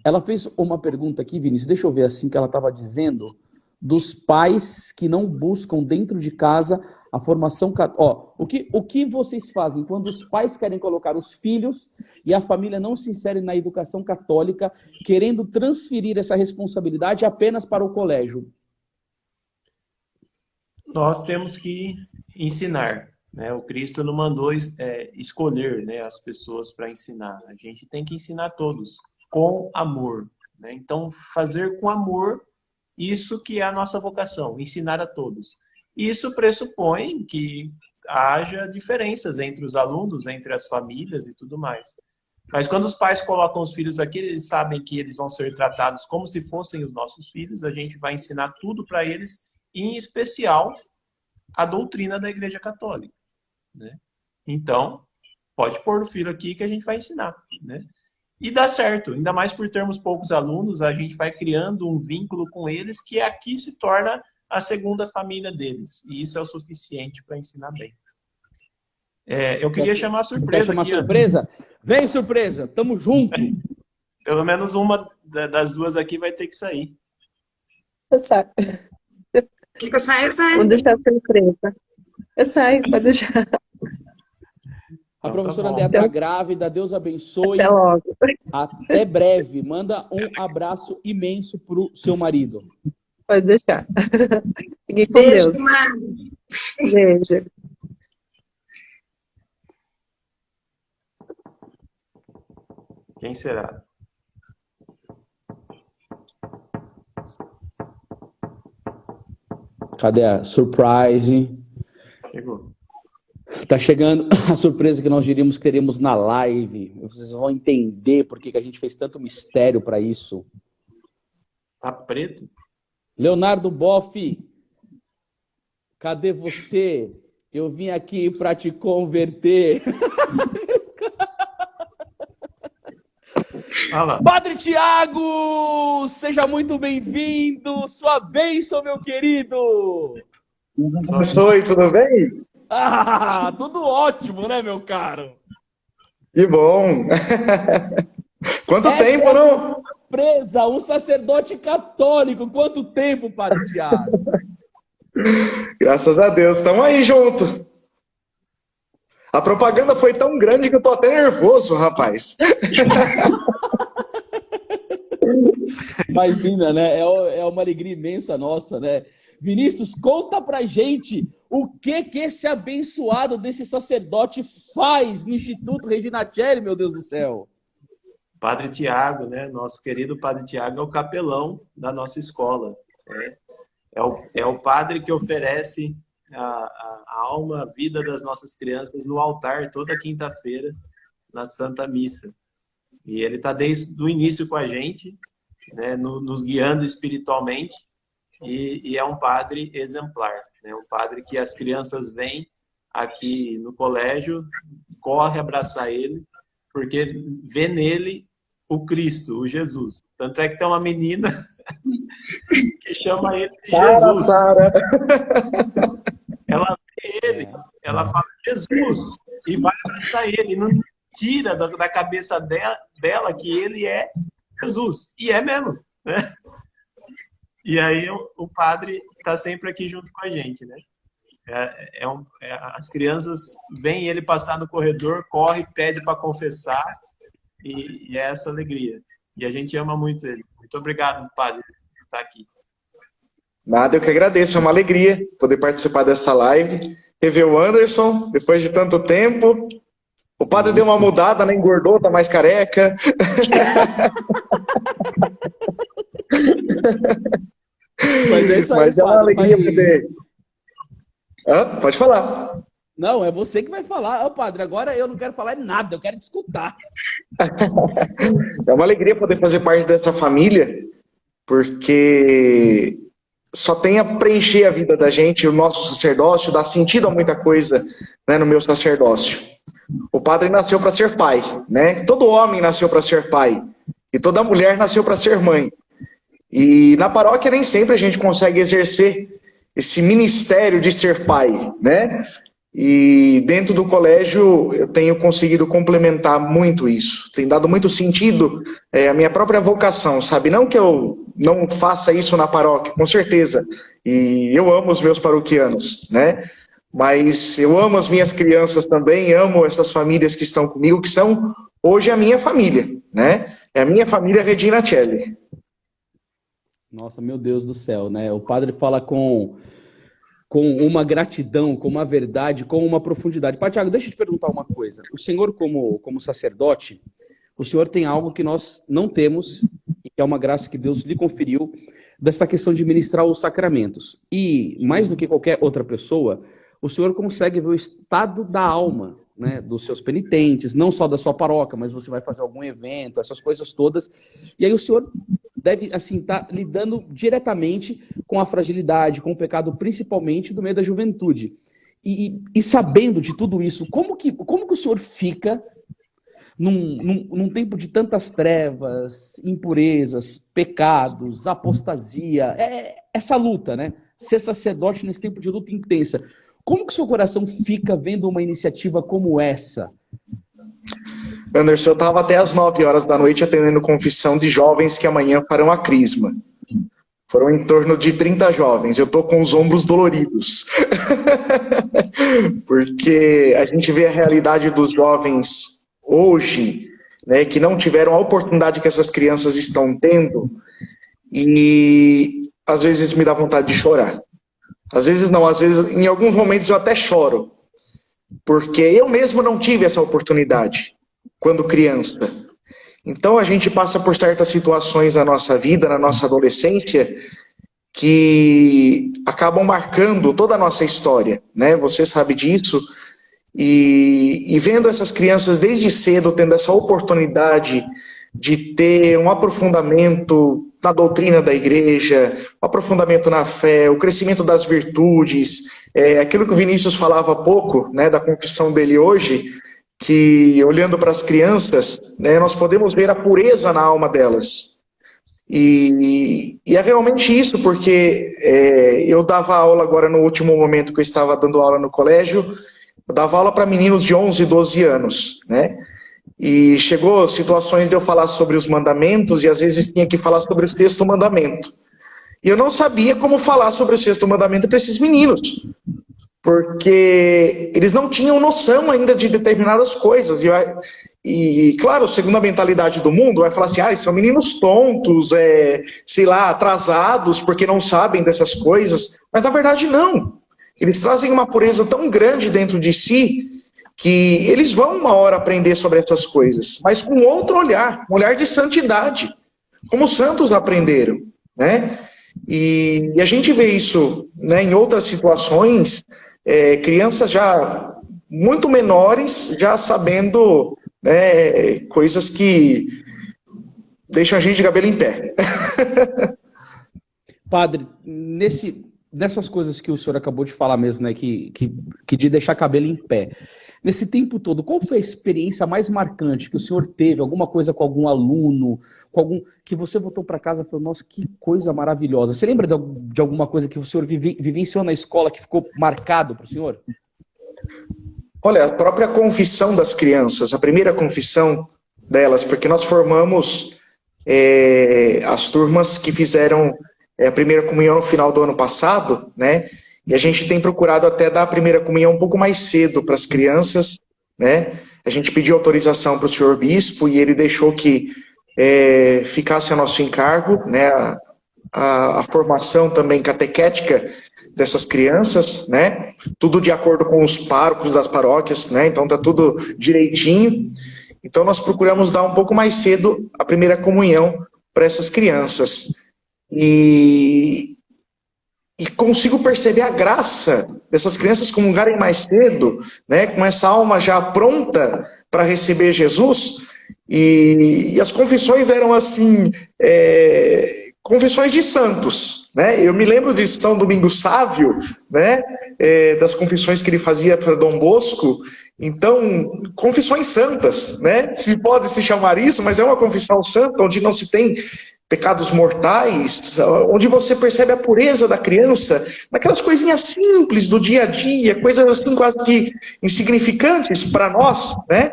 Ela fez uma pergunta aqui, Vinícius, deixa eu ver assim que ela estava dizendo, dos pais que não buscam dentro de casa a formação... Ó, o que vocês fazem quando os pais querem colocar os filhos e a família não se insere na educação católica, querendo transferir essa responsabilidade apenas para o colégio? Nós temos que ensinar, né? O Cristo não mandou escolher, né, as pessoas para ensinar. A gente tem que ensinar todos com amor, né? Então, fazer com amor isso que é a nossa vocação, ensinar a todos. Isso pressupõe que haja diferenças entre os alunos, entre as famílias e tudo mais. Mas quando os pais colocam os filhos aqui, eles sabem que eles vão ser tratados como se fossem os nossos filhos, a gente vai ensinar tudo para eles, em especial a doutrina da Igreja Católica, né? Então, pode pôr o filho aqui que a gente vai ensinar, né? E dá certo, ainda mais por termos poucos alunos, a gente vai criando um vínculo com eles que aqui se torna a segunda família deles. E isso é o suficiente para ensinar bem. Eu queria chamar a surpresa Quer chamar aqui, Ana. surpresa? Vem, surpresa! Tamo junto! Pelo menos uma das duas aqui vai ter que sair. Eu saio. Que eu saio, eu saio. Vou deixar surpresa. Eu saio, pode deixar. A Então, professora tá bom. Andréa está grávida, Deus abençoe. Até logo. Até breve. Manda um abraço imenso pro seu marido. Pode deixar. Fique com Beijo, Deus. Mário. Beijo. Quem será? Cadê a surprise? Chegou. Tá chegando a surpresa que nós diríamos que teremos na live. Vocês vão entender por que a gente fez tanto mistério para isso. Tá preto? Leonardo Boff, cadê você? Eu vim aqui para te converter. Fala. Padre Tiago, seja muito bem-vindo. Sua bênção, meu querido. Oi, tudo bem? Ah, tudo ótimo, né, meu caro? Que bom! Quanto Essa tempo, é a não? surpresa, um sacerdote católico. Quanto tempo, Padre Tiago? Graças a Deus, estamos aí junto. A propaganda foi tão grande que eu tô até nervoso, rapaz. Imagina, né? É uma alegria imensa nossa, né? Vinícius, conta pra gente o que esse abençoado desse sacerdote faz no Instituto Regina Coeli, meu Deus do céu. Padre Tiago, né? Nosso querido Padre Tiago é o capelão da nossa escola. É o padre que oferece a alma, a vida das nossas crianças no altar toda quinta-feira, na Santa Missa. E ele está desde o início com a gente, né? Nos guiando espiritualmente, e é um padre exemplar, né? Um padre que as crianças vêm aqui no colégio, corre abraçar ele, porque vê nele o Cristo, o Jesus. Tanto é que tem uma menina que chama ele de Jesus. Ela vê ele, ela fala Jesus e vai abraçar ele. Não tira da cabeça dela que ele é Jesus. E é mesmo, né? E aí o padre está sempre aqui junto com a gente, né? As crianças veem ele passar no corredor, corre, pede para confessar, e é essa alegria. E a gente ama muito ele. Muito obrigado, padre, por estar aqui. Nada, eu que agradeço. É uma alegria poder participar dessa live. Rever o Anderson, depois de tanto tempo. O padre deu uma mudada, né? Engordou, tá mais careca. Mas é isso aí, Mas é uma padre, alegria poder... Pode falar. Não, é você que vai falar. Ô, padre, agora eu não quero falar nada, eu quero te escutar. É uma alegria poder fazer parte dessa família, porque só tem a preencher a vida da gente, o nosso sacerdócio, dá sentido a muita coisa, né, no meu sacerdócio. O padre nasceu para ser pai, né? Todo homem nasceu para ser pai, e toda mulher nasceu para ser mãe. E na paróquia nem sempre a gente consegue exercer esse ministério de ser pai, né? E dentro do colégio eu tenho conseguido complementar muito isso. Tem dado muito sentido a minha própria vocação, sabe? Não que eu não faça isso na paróquia, com certeza. E eu amo os meus paroquianos, né? Mas eu amo as minhas crianças também, amo essas famílias que estão comigo, que são hoje a minha família, né? É a minha família Regina Coeli. Nossa, meu Deus do céu, né? O padre fala com uma gratidão, com uma verdade, com uma profundidade. Padre Tiago, deixa eu te perguntar uma coisa. O senhor, como sacerdote, o senhor tem algo que nós não temos, e que é uma graça que Deus lhe conferiu, dessa questão de ministrar os sacramentos. E, mais do que qualquer outra pessoa, o senhor consegue ver o estado da alma, né, dos seus penitentes, não só da sua paróquia, mas você vai fazer algum evento, essas coisas todas. E aí o senhor deve, assim, estar lidando diretamente com a fragilidade, com o pecado, principalmente do meio da juventude. E sabendo de tudo isso, como que o senhor fica num tempo de tantas trevas, impurezas, pecados, apostasia, essa luta, né? Ser sacerdote nesse tempo de luta intensa. Como que o seu coração fica vendo uma iniciativa como essa? Anderson, eu estava até às 9 horas da noite atendendo confissão de jovens que amanhã farão a crisma. Foram em torno de 30 jovens. Eu estou com os ombros doloridos. Porque a gente vê a realidade dos jovens hoje, né, que não tiveram a oportunidade que essas crianças estão tendo, e às vezes me dá vontade de chorar. Às vezes não, às vezes, em alguns momentos eu até choro. Porque eu mesmo não tive essa oportunidade quando criança. Então a gente passa por certas situações na nossa vida, na nossa adolescência, que acabam marcando toda a nossa história, né? Você sabe disso. E vendo essas crianças desde cedo tendo essa oportunidade de ter um aprofundamento na doutrina da igreja, um aprofundamento na fé, o crescimento das virtudes, aquilo que o Vinícius falava há pouco, né, da confissão dele hoje, que olhando para as crianças, né, nós podemos ver a pureza na alma delas. E é realmente isso, porque eu dava aula agora no último momento que eu estava dando aula no colégio, eu dava aula para meninos de 11, 12 anos, né? E chegou situações de eu falar sobre os mandamentos e às vezes tinha que falar sobre o sexto mandamento. E eu não sabia como falar sobre o sexto mandamento para esses meninos, porque eles não tinham noção ainda de determinadas coisas. E claro, segundo a mentalidade do mundo, vai falar assim, eles são meninos tontos, sei lá, atrasados, porque não sabem dessas coisas. Mas na verdade não. Eles trazem uma pureza tão grande dentro de si que eles vão uma hora aprender sobre essas coisas, mas com outro olhar, um olhar de santidade, como os santos aprenderam, né? E a gente vê isso, né, em outras situações, crianças já muito menores, já sabendo, né, coisas que deixam a gente de cabelo em pé. Padre, nessas coisas que o senhor acabou de falar mesmo, né, que de deixar cabelo em pé, nesse tempo todo, qual foi a experiência mais marcante que o senhor teve? Alguma coisa com algum aluno, que você voltou para casa e falou, nossa, que coisa maravilhosa. Você lembra de alguma coisa que o senhor vivenciou na escola que ficou marcado para o senhor? Olha, a própria confissão das crianças, a primeira confissão delas, porque nós formamos as turmas que fizeram a primeira comunhão no final do ano passado, né? E a gente tem procurado até dar a primeira comunhão um pouco mais cedo para as crianças, né? A gente pediu autorização para o senhor bispo e ele deixou que ficasse a nosso encargo, né? A formação também catequética dessas crianças, né? Tudo de acordo com os párocos das paróquias, né? Então tá tudo direitinho. Então nós procuramos dar um pouco mais cedo a primeira comunhão para essas crianças. E consigo perceber a graça dessas crianças comungarem mais cedo, né, com essa alma já pronta para receber Jesus. E as confissões eram assim, confissões de santos, né? Eu me lembro de São Domingos Sávio, né, das confissões que ele fazia para Dom Bosco. Então, confissões santas, né? Se pode se chamar isso, mas é uma confissão santa, onde não se tem pecados mortais, onde você percebe a pureza da criança, naquelas coisinhas simples do dia a dia, coisas assim quase que insignificantes para nós, né?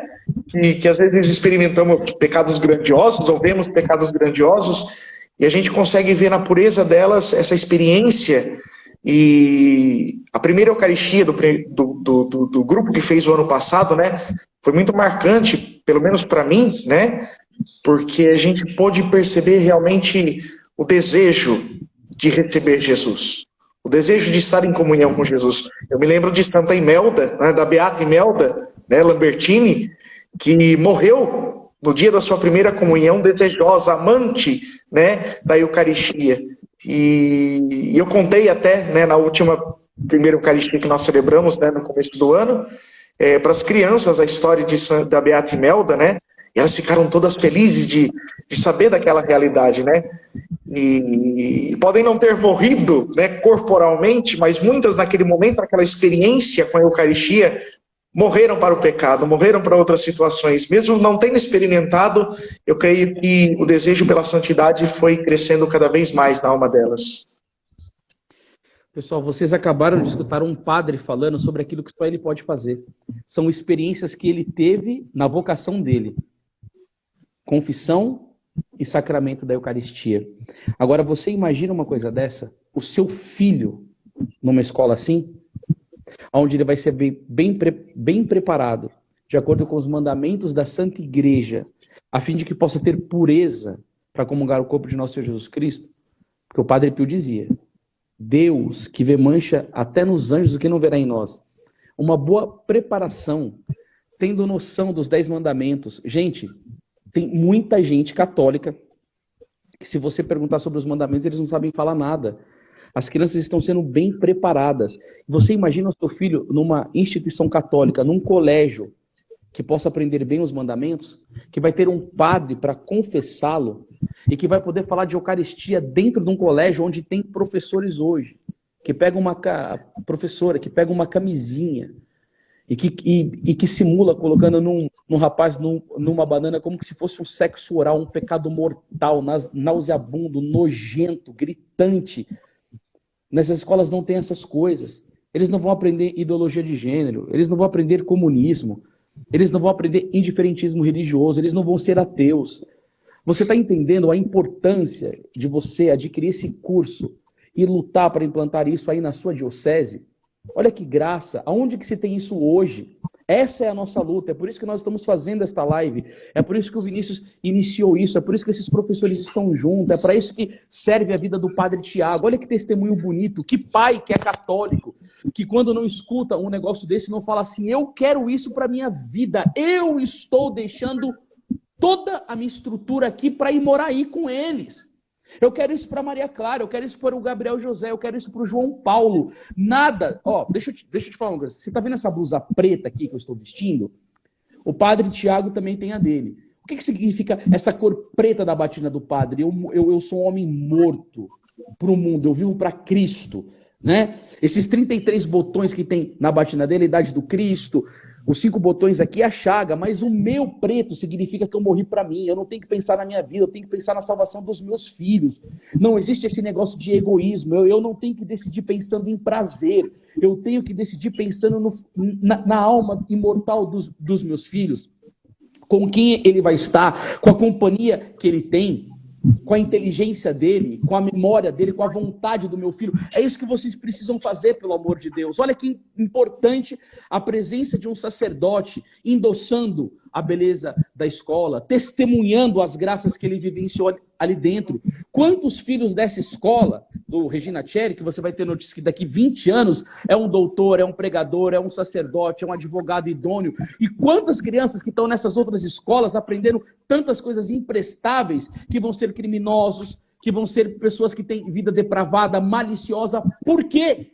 Que às vezes experimentamos pecados grandiosos, ou vemos pecados grandiosos, e a gente consegue ver na pureza delas essa experiência. E a primeira Eucaristia do grupo que fez o ano passado, né, foi muito marcante, pelo menos para mim, né, porque a gente pôde perceber realmente o desejo de receber Jesus, o desejo de estar em comunhão com Jesus. Eu me lembro de Santa Imelda, né, da Beata Imelda, né, Lambertini, que morreu no dia da sua primeira comunhão, desejosa, amante, né, da Eucaristia. E eu contei até, né, na última primeira Eucaristia que nós celebramos, né, no começo do ano, para as crianças a história da Beata Imelda, né, e elas ficaram todas felizes de saber daquela realidade, né, e podem não ter morrido, né, corporalmente, mas muitas naquele momento, naquela experiência com a Eucaristia, morreram para o pecado, morreram para outras situações. Mesmo não tendo experimentado, eu creio que o desejo pela santidade foi crescendo cada vez mais na alma delas. Pessoal, vocês acabaram de escutar um padre falando sobre aquilo que só ele pode fazer. São experiências que ele teve na vocação dele. Confissão e sacramento da Eucaristia. Agora, você imagina uma coisa dessa? O seu filho numa escola assim? Onde ele vai ser bem preparado, de acordo com os mandamentos da Santa Igreja, a fim de que possa ter pureza para comungar o corpo de nosso Senhor Jesus Cristo. Porque o Padre Pio dizia, Deus que vê mancha até nos anjos o que não verá em nós. Uma boa preparação, tendo noção dos 10 mandamentos. Gente, tem muita gente católica que se você perguntar sobre os mandamentos, eles não sabem falar nada. As crianças estão sendo bem preparadas. Você imagina o seu filho numa instituição católica, num colégio, que possa aprender bem os mandamentos, que vai ter um padre para confessá-lo e que vai poder falar de Eucaristia dentro de um colégio onde tem professores hoje, que pega uma professora, que pega uma camisinha e que simula colocando num rapaz numa banana como se fosse um sexo oral, um pecado mortal, nauseabundo, nojento, gritante. Nessas escolas não tem essas coisas. Eles não vão aprender ideologia de gênero, eles não vão aprender comunismo, eles não vão aprender indiferentismo religioso, eles não vão ser ateus. Você está entendendo a importância de você adquirir esse curso e lutar para implantar isso aí na sua diocese? Olha que graça, aonde que se tem isso hoje? Essa é a nossa luta, é por isso que nós estamos fazendo esta live, é por isso que o Vinícius iniciou isso, é por isso que esses professores estão juntos, é para isso que serve a vida do Padre Tiago. Olha que testemunho bonito, que pai que é católico, que quando não escuta um negócio desse não fala assim, eu quero isso para minha vida, eu estou deixando toda a minha estrutura aqui para ir morar aí com eles. Eu quero isso para Maria Clara, eu quero isso para o Gabriel José, eu quero isso para o João Paulo. Nada. Ó, deixa eu te falar uma coisa. Você está vendo essa blusa preta aqui que eu estou vestindo? O Padre Tiago também tem a dele. O que significa essa cor preta da batina do padre? Eu sou um homem morto para o mundo, eu vivo para Cristo. Né? Esses 33 botões que tem na batina dele, a idade do Cristo, os 5 botões aqui é a chaga, mas o meu preto significa que eu morri para mim, eu não tenho que pensar na minha vida, eu tenho que pensar na salvação dos meus filhos. Não existe esse negócio de egoísmo, eu não tenho que decidir pensando em prazer, eu tenho que decidir pensando na alma imortal dos meus filhos, com quem ele vai estar, com a companhia que ele tem, com a inteligência dele, com a memória dele, com a vontade do meu filho. É isso que vocês precisam fazer, pelo amor de Deus. Olha que importante a presença de um sacerdote endossando a beleza da escola, testemunhando as graças que ele vivenciou ali dentro. Quantos filhos dessa escola, do Regina Coeli, que você vai ter notícia que daqui 20 anos é um doutor, é um pregador, é um sacerdote, é um advogado idôneo, e quantas crianças que estão nessas outras escolas aprendendo tantas coisas imprestáveis, que vão ser criminosos, que vão ser pessoas que têm vida depravada, maliciosa. Por quê?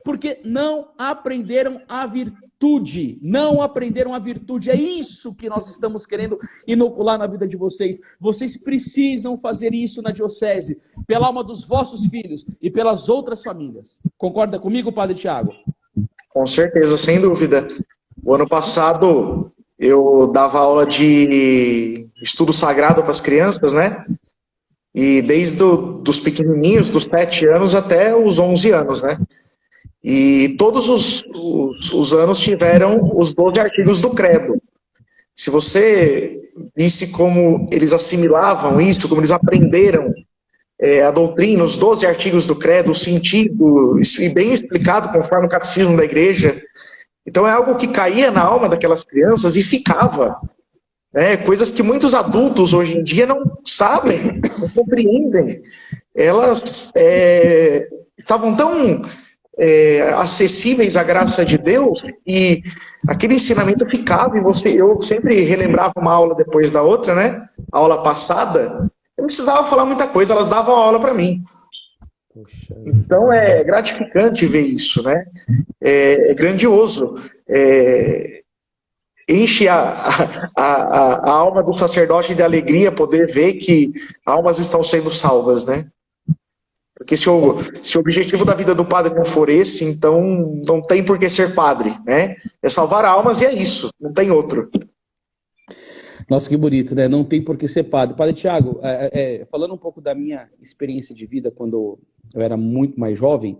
Porque não aprenderam a virtude. Não aprenderam a virtude. É isso que nós estamos querendo inocular na vida de vocês. Vocês precisam fazer isso na diocese, pela alma dos vossos filhos e pelas outras famílias. Concorda comigo, Padre Tiago? Com certeza, sem dúvida. O ano passado eu dava aula de estudo sagrado para as crianças, né? E desde dos pequenininhos, dos 7 anos até os 11 anos, né? E todos os anos tiveram os 12 artigos do credo. Se você visse como eles assimilavam isso, como eles aprenderam a doutrina, os 12 artigos do credo, o sentido, e bem explicado conforme o catecismo da igreja. Então é algo que caía na alma daquelas crianças e ficava. Coisas que muitos adultos hoje em dia não sabem, não compreendem. Elas estavam tão acessíveis à graça de Deus e aquele ensinamento ficava e eu sempre relembrava uma aula depois da outra, né? A aula passada, eu não precisava falar muita coisa, elas davam a aula para mim. Poxa. Então é gratificante ver isso, né? É grandioso. Enche a alma do sacerdote de alegria poder ver que almas estão sendo salvas, né? Porque se o objetivo da vida do padre não for esse, então não tem por que ser padre, né? É salvar almas e é isso, não tem outro. Nossa, que bonito, né? Não tem por que ser padre. Padre Tiago, falando um pouco da minha experiência de vida quando eu era muito mais jovem,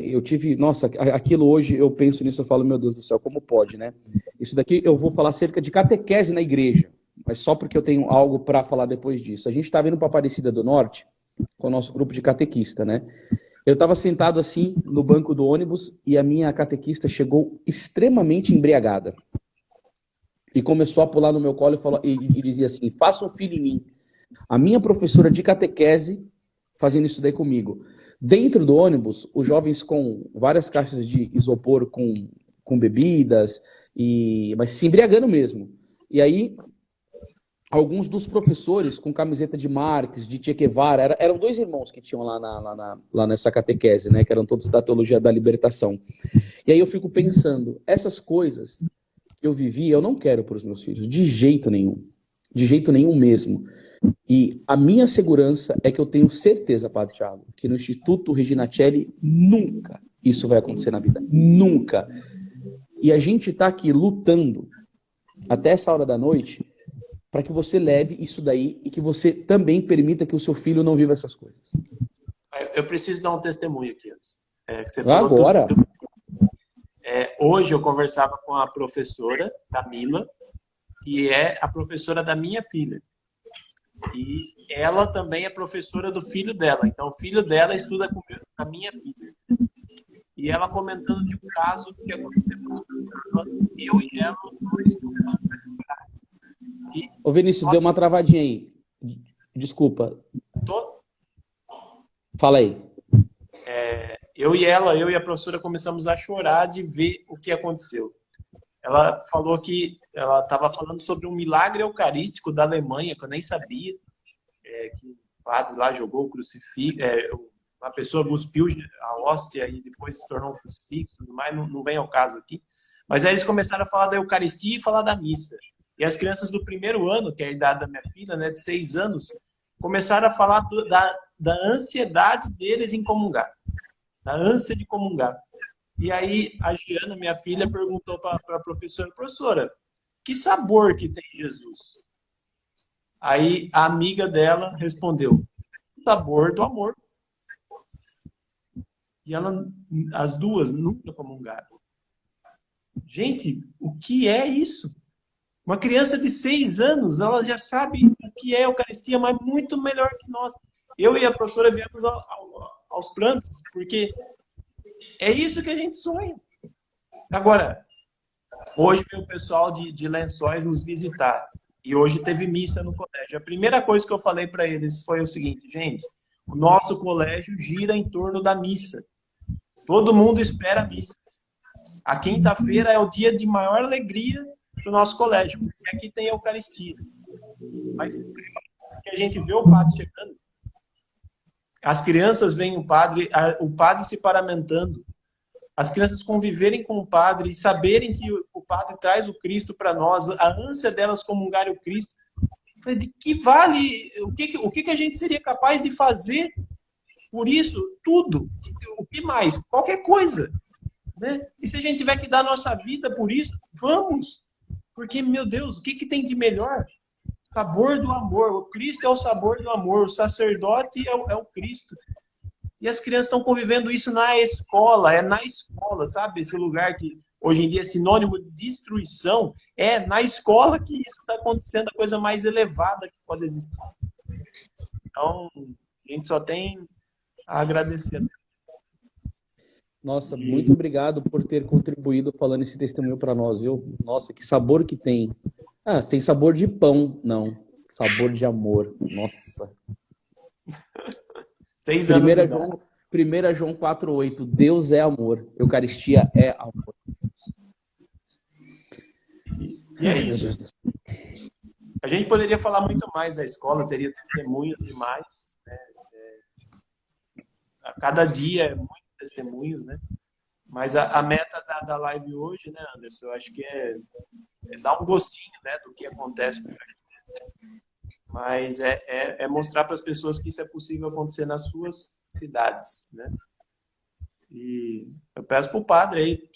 eu tive, nossa, aquilo hoje eu penso nisso, eu falo, meu Deus do céu, como pode, né? Isso daqui eu vou falar acerca de catequese na igreja, mas só porque eu tenho algo para falar depois disso. A gente estava indo para Aparecida do Norte com o nosso grupo de catequista, né? Eu estava sentado assim no banco do ônibus e a minha catequista chegou extremamente embriagada e começou a pular no meu colo e dizia assim, faça um filho em mim. A minha professora de catequese fazendo isso daí comigo. Dentro do ônibus, os jovens com várias caixas de isopor com bebidas, mas se embriagando mesmo. E aí, alguns dos professores com camiseta de Marx, de Che Guevara, eram dois irmãos que tinham lá nessa catequese, né? Que eram todos da teologia da libertação. E aí eu fico pensando, essas coisas que eu vivi, eu não quero para os meus filhos, de jeito nenhum mesmo. E a minha segurança é que eu tenho certeza, Padre Thiago, que no Instituto Regina Coeli nunca isso vai acontecer na vida. Nunca. E a gente está aqui lutando até essa hora da noite para que você leve isso daí e que você também permita que o seu filho não viva essas coisas. Eu preciso dar um testemunho aqui. Que você falou agora? Hoje eu conversava com a professora Camila, que é a professora da minha filha. E ela também é professora do filho dela. Então, o filho dela estuda com a minha filha. E ela comentando de um caso que aconteceu com ela, eu e ela, dois estudando. Ô Vinícius, deu uma travadinha aí. Desculpa. Fala aí. Eu e a professora começamos a chorar de ver o que aconteceu. Ela falou que ela estava falando sobre um milagre eucarístico da Alemanha, que eu nem sabia, que o padre lá jogou o crucifixo, uma pessoa cuspiu a hóstia e depois se tornou um crucifixo, mas não vem ao caso aqui. Mas aí eles começaram a falar da Eucaristia e falar da missa. E as crianças do primeiro ano, que é a idade da minha filha, né, de 6 anos, começaram a falar da ansiedade deles em comungar, da ânsia de comungar. E aí a Giana, minha filha, perguntou para a professora, que sabor que tem Jesus? Aí a amiga dela respondeu, o sabor do amor. E as duas nunca comungaram. Gente, o que é isso? Uma criança de 6 anos, ela já sabe o que é a Eucaristia, mas muito melhor que nós. Eu e a professora viemos aos prantos, porque é isso que a gente sonha. Agora, hoje veio o pessoal de Lençóis nos visitar. E hoje teve missa no colégio. A primeira coisa que eu falei para eles foi o seguinte, gente, o nosso colégio gira em torno da missa. Todo mundo espera a missa. A quinta-feira é o dia de maior alegria para o nosso colégio, porque aqui tem a Eucaristia. Mas que a gente vê o padre chegando, as crianças veem o padre se paramentando, as crianças conviverem com o padre e saberem que o padre traz o Cristo para nós, a ânsia delas comungarem o Cristo. De que vale? O que a gente seria capaz de fazer por isso? Tudo. O que mais? Qualquer coisa. Né? E se a gente tiver que dar nossa vida por isso, vamos. Porque, meu Deus, o que tem de melhor? O sabor do amor. O Cristo é o sabor do amor. O sacerdote é o Cristo. E as crianças estão convivendo isso na escola. É na escola, sabe? Esse lugar que hoje em dia é sinônimo de destruição. É na escola que isso está acontecendo, a coisa mais elevada que pode existir. Então, a gente só tem a agradecer. Nossa, muito obrigado por ter contribuído falando esse testemunho para nós, viu? Nossa, que sabor que tem. Ah, tem sabor de pão. Não, sabor de amor. Nossa. 6 anos. 1 João 4,8. Deus é amor. Eucaristia é amor. E é isso. A gente poderia falar muito mais da escola, teria testemunhos demais. Né? A cada dia é muito testemunhos, né? Mas a meta da live hoje, né, Anderson, eu acho que é dar um gostinho, né, do que acontece por aqui. Mas é mostrar para as pessoas que isso é possível acontecer nas suas cidades, né? E eu peço para o padre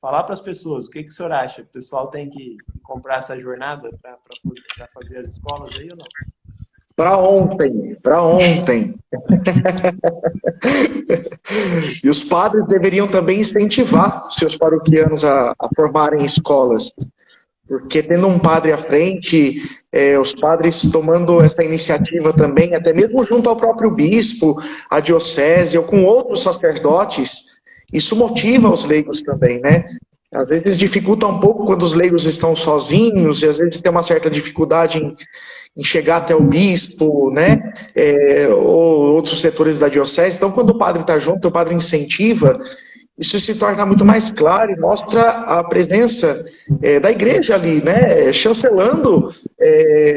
falar para as pessoas o que o senhor acha. O pessoal tem que comprar essa jornada para fazer as escolas aí ou não? Para ontem. E os padres deveriam também incentivar seus paroquianos a formarem escolas. Porque tendo um padre à frente, os padres tomando essa iniciativa também, até mesmo junto ao próprio bispo, a diocese, ou com outros sacerdotes, isso motiva os leigos também, né? Às vezes dificulta um pouco quando os leigos estão sozinhos, e às vezes tem uma certa dificuldade em chegar até o bispo, né? Ou outros setores da diocese. Então, quando o padre está junto, o padre incentiva, isso se torna muito mais claro e mostra a presença da igreja ali, né? Chancelando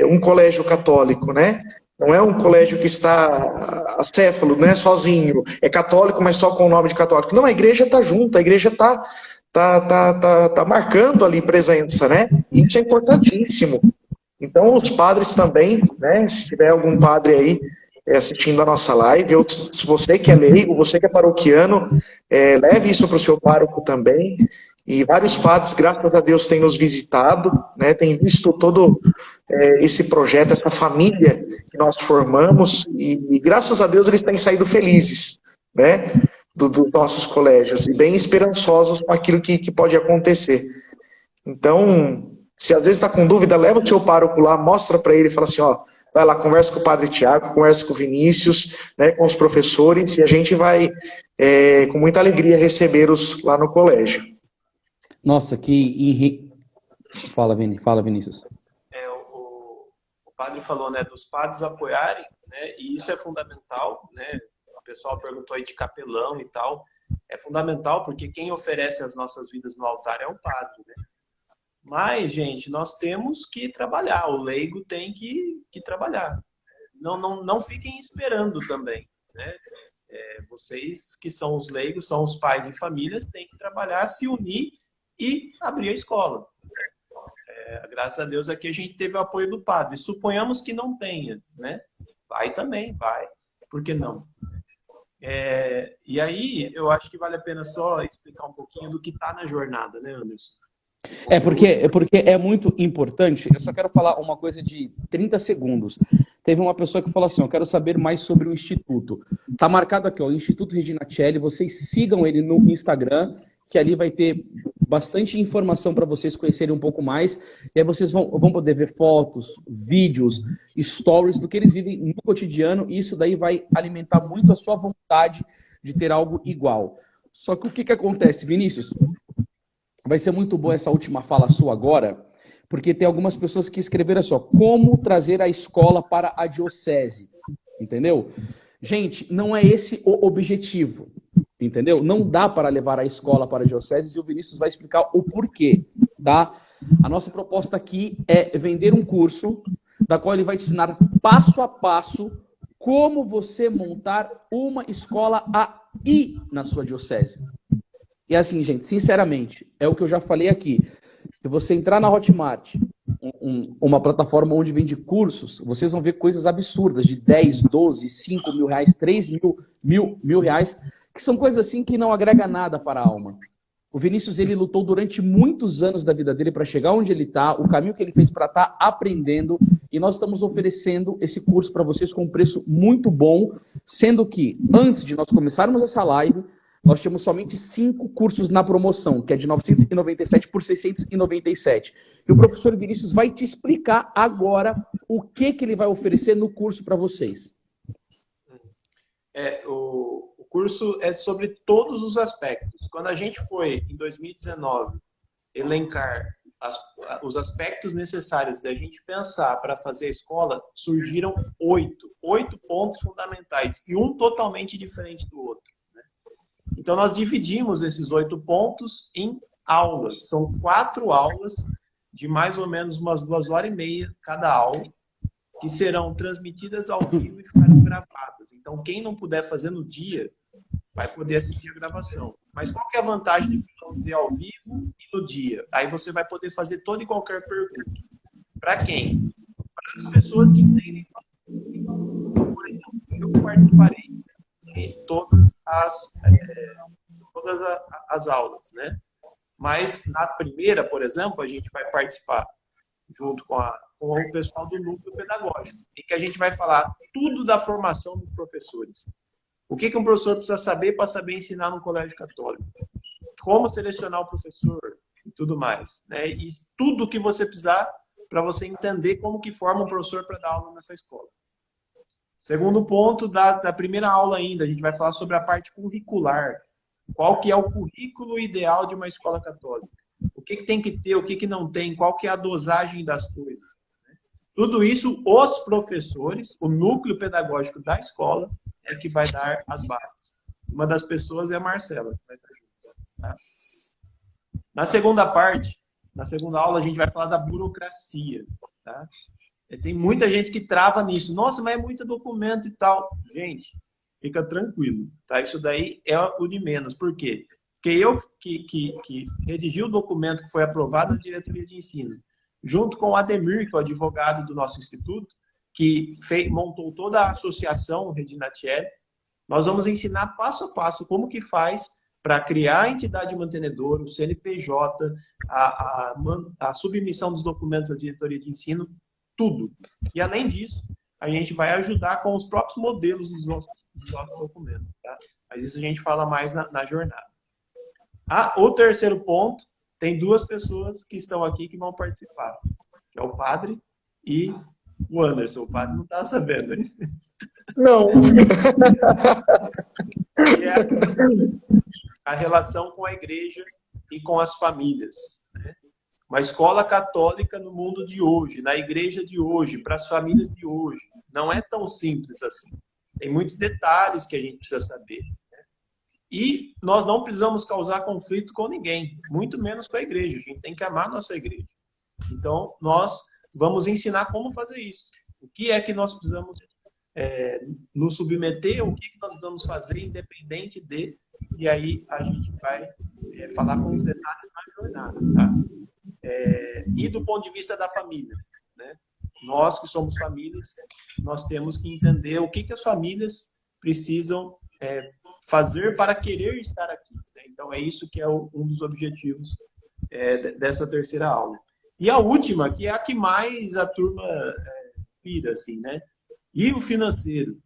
um colégio católico, né? Não é um colégio que está acéfalo, não é sozinho, é católico, mas só com o nome de católico. Não, a igreja está junto, a igreja tá marcando ali presença, né? Isso é importantíssimo. Então, os padres também, né? Se tiver algum padre aí assistindo a nossa live, ou se você que é leigo, você que é paroquiano, leve isso para o seu pároco também. E vários padres, graças a Deus, têm nos visitado, né? Têm visto todo esse projeto, essa família que nós formamos, e graças a Deus eles têm saído felizes, né? Dos nossos colégios, e bem esperançosos com aquilo que pode acontecer. Então, se às vezes está com dúvida, leva o seu pároco lá, mostra para ele, fala assim, ó, vai lá, conversa com o Padre Tiago, conversa com o Vinícius, né, com os professores, e a gente vai, com muita alegria, recebê-los lá no colégio. Nossa, Fala, Vinícius. O padre falou, né, dos padres apoiarem, né, e isso é fundamental, né, o pessoal perguntou aí de capelão e tal, é fundamental porque quem oferece as nossas vidas no altar é o padre, né? Mas, gente, nós temos que trabalhar, o leigo tem que trabalhar. Não fiquem esperando também, né? Vocês que são os leigos, são os pais e famílias, têm que trabalhar, se unir e abrir a escola. Graças a Deus aqui a gente teve o apoio do padre. Suponhamos que não tenha, né? Vai também, vai. Por que não? E aí, eu acho que vale a pena só explicar um pouquinho do que está na jornada, né, Anderson? Porque é muito importante. Eu só quero falar uma coisa de 30 segundos. Teve uma pessoa que falou assim, eu quero saber mais sobre o Instituto. Tá marcado aqui, ó, Instituto Regina Coeli. Vocês sigam ele no Instagram, que ali vai ter bastante informação para vocês conhecerem um pouco mais. E aí vocês vão poder ver fotos, vídeos, stories do que eles vivem no cotidiano. E isso daí vai alimentar muito a sua vontade de ter algo igual. Só que o que acontece, Vinícius? Vai ser muito boa essa última fala sua agora, porque tem algumas pessoas que escreveram assim, ó, como trazer a escola para a diocese, entendeu? Gente, não é esse o objetivo, entendeu? Não dá para levar a escola para a diocese e o Vinícius vai explicar o porquê, tá? A nossa proposta aqui é vender um curso, da qual ele vai te ensinar passo a passo como você montar uma escola aí na sua diocese. E assim, gente, sinceramente, é o que eu já falei aqui. Se você entrar na Hotmart, uma plataforma onde vende cursos, vocês vão ver coisas absurdas, de 10, 12, 5 mil reais, 3 mil reais, que são coisas assim que não agrega nada para a alma. O Vinícius, ele lutou durante muitos anos da vida dele para chegar onde ele está, o caminho que ele fez para estar aprendendo, e nós estamos oferecendo esse curso para vocês com um preço muito bom, sendo que, antes de nós começarmos essa live, nós tínhamos somente 5 cursos na promoção, que é de 997 por 697. E o professor Vinícius vai te explicar agora o que ele vai oferecer no curso para vocês. O curso é sobre todos os aspectos. Quando a gente foi, em 2019, elencar os aspectos necessários da gente pensar para fazer a escola, surgiram 8 pontos fundamentais, e um totalmente diferente do outro. Então, nós dividimos esses 8 pontos em aulas. São 4 aulas de mais ou menos umas 2h30 cada aula, que serão transmitidas ao vivo e ficarão gravadas. Então, quem não puder fazer no dia, vai poder assistir a gravação. Mas qual que é a vantagem de fazer ao vivo e no dia? Aí você vai poder fazer toda e qualquer pergunta. Para quem? Para as pessoas que entendem. Por exemplo, eu participarei de todas as aulas, né? Mas na primeira, por exemplo, a gente vai participar junto com o pessoal do núcleo pedagógico, e que a gente vai falar tudo da formação dos professores. O que um professor precisa saber para saber ensinar no colégio católico? Como selecionar o professor e tudo mais, né? E tudo que você precisar para você entender como que forma um professor para dar aula nessa escola. Segundo ponto da primeira aula ainda, a gente vai falar sobre a parte curricular. Qual que é o currículo ideal de uma escola católica? O que tem que ter, o que não tem, qual que é a dosagem das coisas. Tudo isso, os professores, o núcleo pedagógico da escola, é que vai dar as bases. Uma das pessoas é a Marcela, que vai estar junto. Tá? Na segunda parte, na segunda aula, a gente vai falar da burocracia. Tá? Tem muita gente que trava nisso. Nossa, mas é muito documento e tal. Gente, fica tranquilo. Tá? Isso daí é o de menos. Por quê? Porque eu que redigi o documento que foi aprovado na diretoria de ensino, junto com o Ademir, que é o advogado do nosso instituto, que montou toda a associação Redinatiel, nós vamos ensinar passo a passo como que faz para criar a entidade mantenedora, o CNPJ, a submissão dos documentos da diretoria de ensino, tudo. E, além disso, a gente vai ajudar com os próprios modelos dos nossos documentos. Tá? Mas isso a gente fala mais na jornada. O terceiro ponto, tem duas pessoas que estão aqui que vão participar, que é o padre e o Anderson. O padre não está sabendo ainda. Não. Que é a relação com a igreja e com as famílias. Né? Uma escola católica no mundo de hoje, na igreja de hoje, para as famílias de hoje, não é tão simples assim. Tem muitos detalhes que a gente precisa saber. Né? E nós não precisamos causar conflito com ninguém, muito menos com a igreja. A gente tem que amar a nossa igreja. Então, nós vamos ensinar como fazer isso. O que é que nós precisamos nos submeter, o que nós precisamos fazer, independente de... E aí a gente vai falar com os detalhes na jornada. Tá? E do ponto de vista da família, né? Nós que somos famílias, nós temos que entender o que as famílias precisam fazer para querer estar aqui. Né? Então é isso que é um dos objetivos dessa terceira aula. E a última, que é a que mais a turma pira, assim, né? E o financeiro,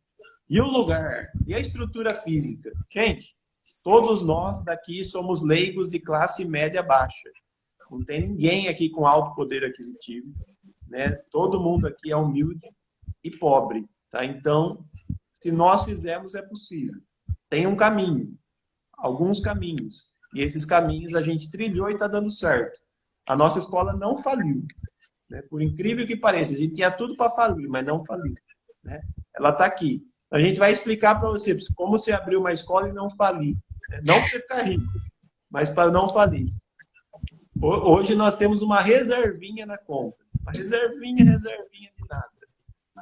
e o lugar, e a estrutura física. Gente, todos nós daqui somos leigos de classe média baixa. Não tem ninguém aqui com alto poder aquisitivo. Né? Todo mundo aqui é humilde e pobre. Tá? Então, se nós fizermos, é possível. Tem um caminho, alguns caminhos. E esses caminhos a gente trilhou e está dando certo. A nossa escola não faliu. Né? Por incrível que pareça, a gente tinha tudo para falir, mas não faliu. Né? Ela está aqui. A gente vai explicar para você como você abrir uma escola e não falir. Né? Não para você ficar rico, mas para não falir. Hoje nós temos uma reservinha na conta. Uma reservinha de nada.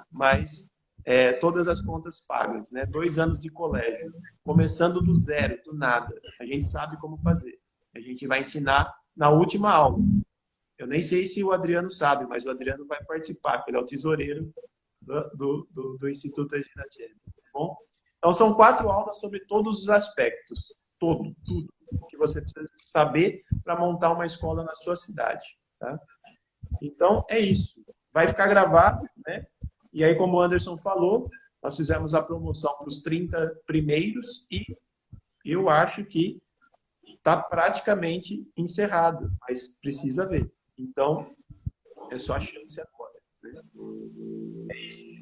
Mas todas as contas pagas. Né? 2 anos de colégio. Começando do zero, do nada. A gente sabe como fazer. A gente vai ensinar na última aula. Eu nem sei se o Adriano sabe, mas o Adriano vai participar, porque ele é o tesoureiro do Instituto Redinatiel. Tá bom? Então, são 4 aulas sobre todos os aspectos. Tudo que você precisa saber para montar uma escola na sua cidade. Tá? Então, é isso. Vai ficar gravado, né? E aí, como o Anderson falou, nós fizemos a promoção para os 30 primeiros e eu acho que está praticamente encerrado, mas precisa ver. Então, é só a chance agora. Né? É isso.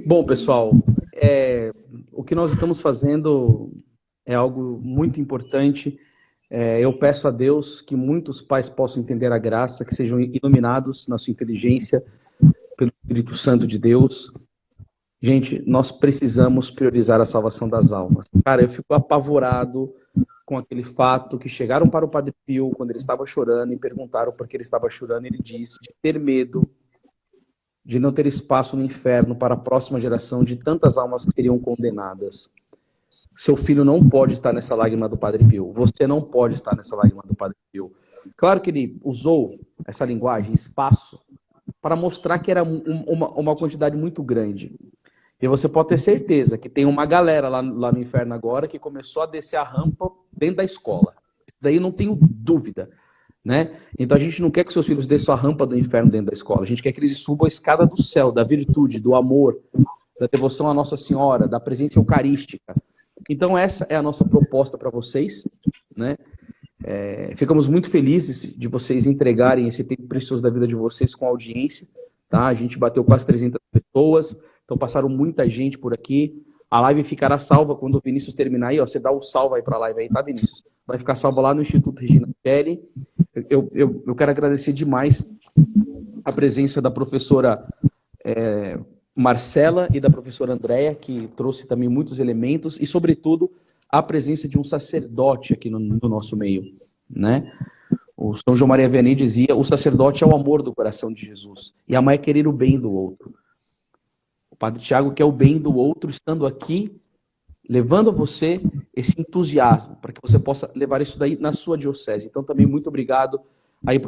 Bom, pessoal, o que nós estamos fazendo é algo muito importante. Eu peço a Deus que muitos pais possam entender a graça, que sejam iluminados na sua inteligência pelo Espírito Santo de Deus. Gente, nós precisamos priorizar a salvação das almas. Cara, eu fico apavorado com aquele fato que chegaram para o Padre Pio quando ele estava chorando e perguntaram por que ele estava chorando. Ele disse de ter medo de não ter espaço no inferno para a próxima geração de tantas almas que seriam condenadas. Seu filho não pode estar nessa lágrima do Padre Pio. Você não pode estar nessa lágrima do Padre Pio. Claro que ele usou essa linguagem, espaço, para mostrar que era uma quantidade muito grande. E você pode ter certeza que tem uma galera lá no inferno agora que começou a descer a rampa dentro da escola. Isso daí eu não tenho dúvida. Né? Então a gente não quer que seus filhos desçam a rampa do inferno dentro da escola. A gente quer que eles subam a escada do céu, da virtude, do amor, da devoção à Nossa Senhora, da presença eucarística. Então essa é a nossa proposta para vocês. Né? Ficamos muito felizes de vocês entregarem esse tempo precioso da vida de vocês com audiência. Tá? A gente bateu quase 300 pessoas, então passaram muita gente por aqui. A live ficará salva quando o Vinícius terminar aí, ó, você dá o salve aí para a live aí, tá, Vinícius? Vai ficar salva lá no Instituto Redinatiel. Eu quero agradecer demais a presença da professora Marcela e da professora Andréia, que trouxe também muitos elementos, e, sobretudo, a presença de um sacerdote aqui no nosso meio, né? O São João Maria Vianney dizia: o sacerdote é o amor do coração de Jesus, e amar é querer o bem do outro. O Padre Tiago quer o bem do outro, estando aqui, levando a você esse entusiasmo, para que você possa levar isso daí na sua diocese. Então, também muito obrigado aí,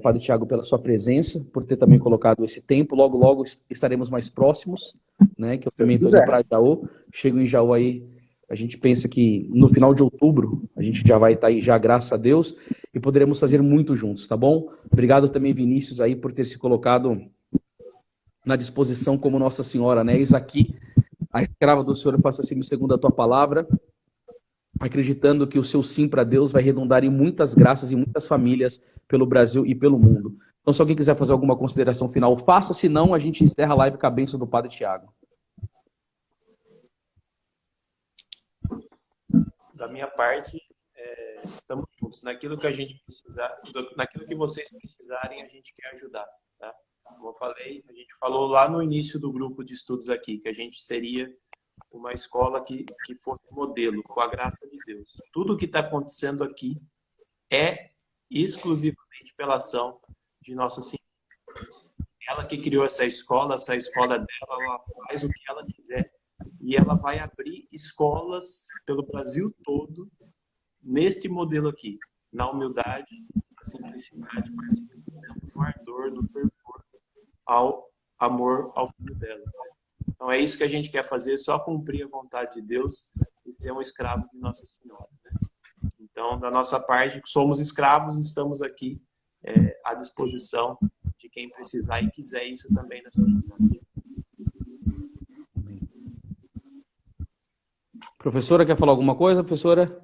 Padre Tiago, pela sua presença, por ter também colocado esse tempo. Logo, logo estaremos mais próximos, né? Que eu também estou indo para Jaú, chego em Jaú aí. A gente pensa que no final de outubro a gente já vai estar aí, já, graças a Deus, e poderemos fazer muito juntos, tá bom? Obrigado também, Vinícius, aí, por ter se colocado na disposição como Nossa Senhora, né? Eis aqui, a escrava do Senhor, eu faço assim segundo a tua palavra, acreditando que o seu sim para Deus vai redundar em muitas graças e muitas famílias pelo Brasil e pelo mundo. Então, se alguém quiser fazer alguma consideração final, faça, senão a gente encerra a live com a bênção do Padre Tiago. Da minha parte, estamos juntos. Naquilo que a gente precisar, naquilo que vocês precisarem, a gente quer ajudar, tá? Como eu falei, a gente falou lá no início do grupo de estudos aqui, que a gente seria uma escola que fosse modelo, com a graça de Deus. Tudo o que está acontecendo aqui é exclusivamente pela ação de Nossa Senhora. Ela que criou essa escola dela, ela faz o que ela quiser. E ela vai abrir escolas pelo Brasil todo neste modelo aqui, na humildade, na simplicidade, mas no ardor, no fervor, ao amor ao filho dela. Então é isso que a gente quer fazer, só cumprir a vontade de Deus e ser um escravo de Nossa Senhora, né? Então, da nossa parte, somos escravos, estamos aqui à disposição de quem precisar e quiser isso também na sua cidade. Professora, quer falar alguma coisa, professora?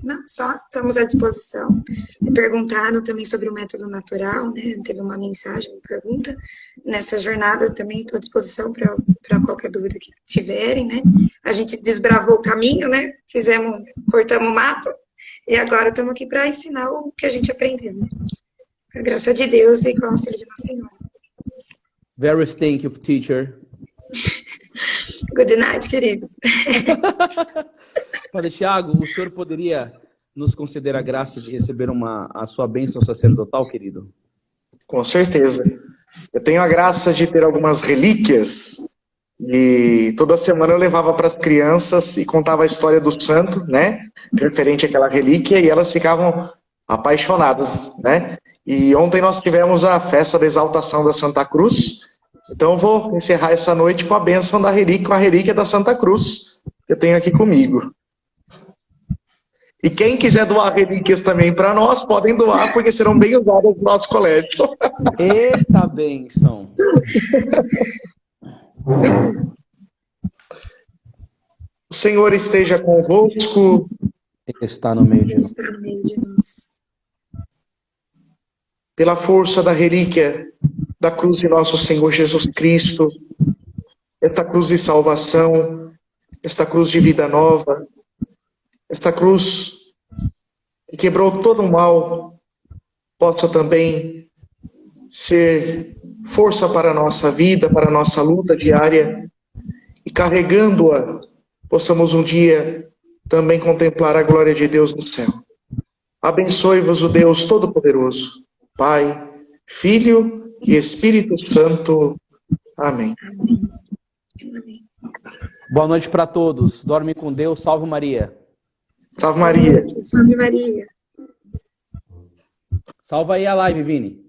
Não, só estamos à disposição. Me perguntaram também sobre o método natural, né? Teve uma mensagem, uma pergunta. Nessa jornada também estou à disposição para qualquer dúvida que tiverem, né? A gente desbravou o caminho, né? Cortamos o mato e agora estamos aqui para ensinar o que a gente aprendeu, né? Com a graça de Deus e com o auxílio de Nossa Senhora. Very thank you, teacher. Good night, queridos. Padre Tiago, o senhor poderia nos conceder a graça de receber a sua bênção sacerdotal, querido? Com certeza. Eu tenho a graça de ter algumas relíquias e toda semana eu levava para as crianças e contava a história do santo, né? Referente àquela relíquia, e elas ficavam apaixonadas, né? E ontem nós tivemos a festa da exaltação da Santa Cruz. Então eu vou encerrar essa noite com a bênção da relíquia, com a relíquia da Santa Cruz, que eu tenho aqui comigo. E quem quiser doar relíquias também para nós, podem doar, porque serão bem usadas no nosso colégio. Eita bênção! O Senhor esteja convosco. Ele está no meio de nós. Está no meio de nós. Pela força da relíquia da cruz de nosso Senhor Jesus Cristo, esta cruz de salvação, esta cruz de vida nova, esta cruz que quebrou todo o mal, possa também ser força para a nossa vida, para a nossa luta diária, e carregando-a, possamos um dia também contemplar a glória de Deus no céu. Abençoe-vos o Deus Todo-Poderoso, Pai, Filho e Espírito Santo. Amém. Amém. Boa noite para todos. Dorme com Deus. Salve Maria. Salve Maria. Salve Maria. Salva aí a live, Vini.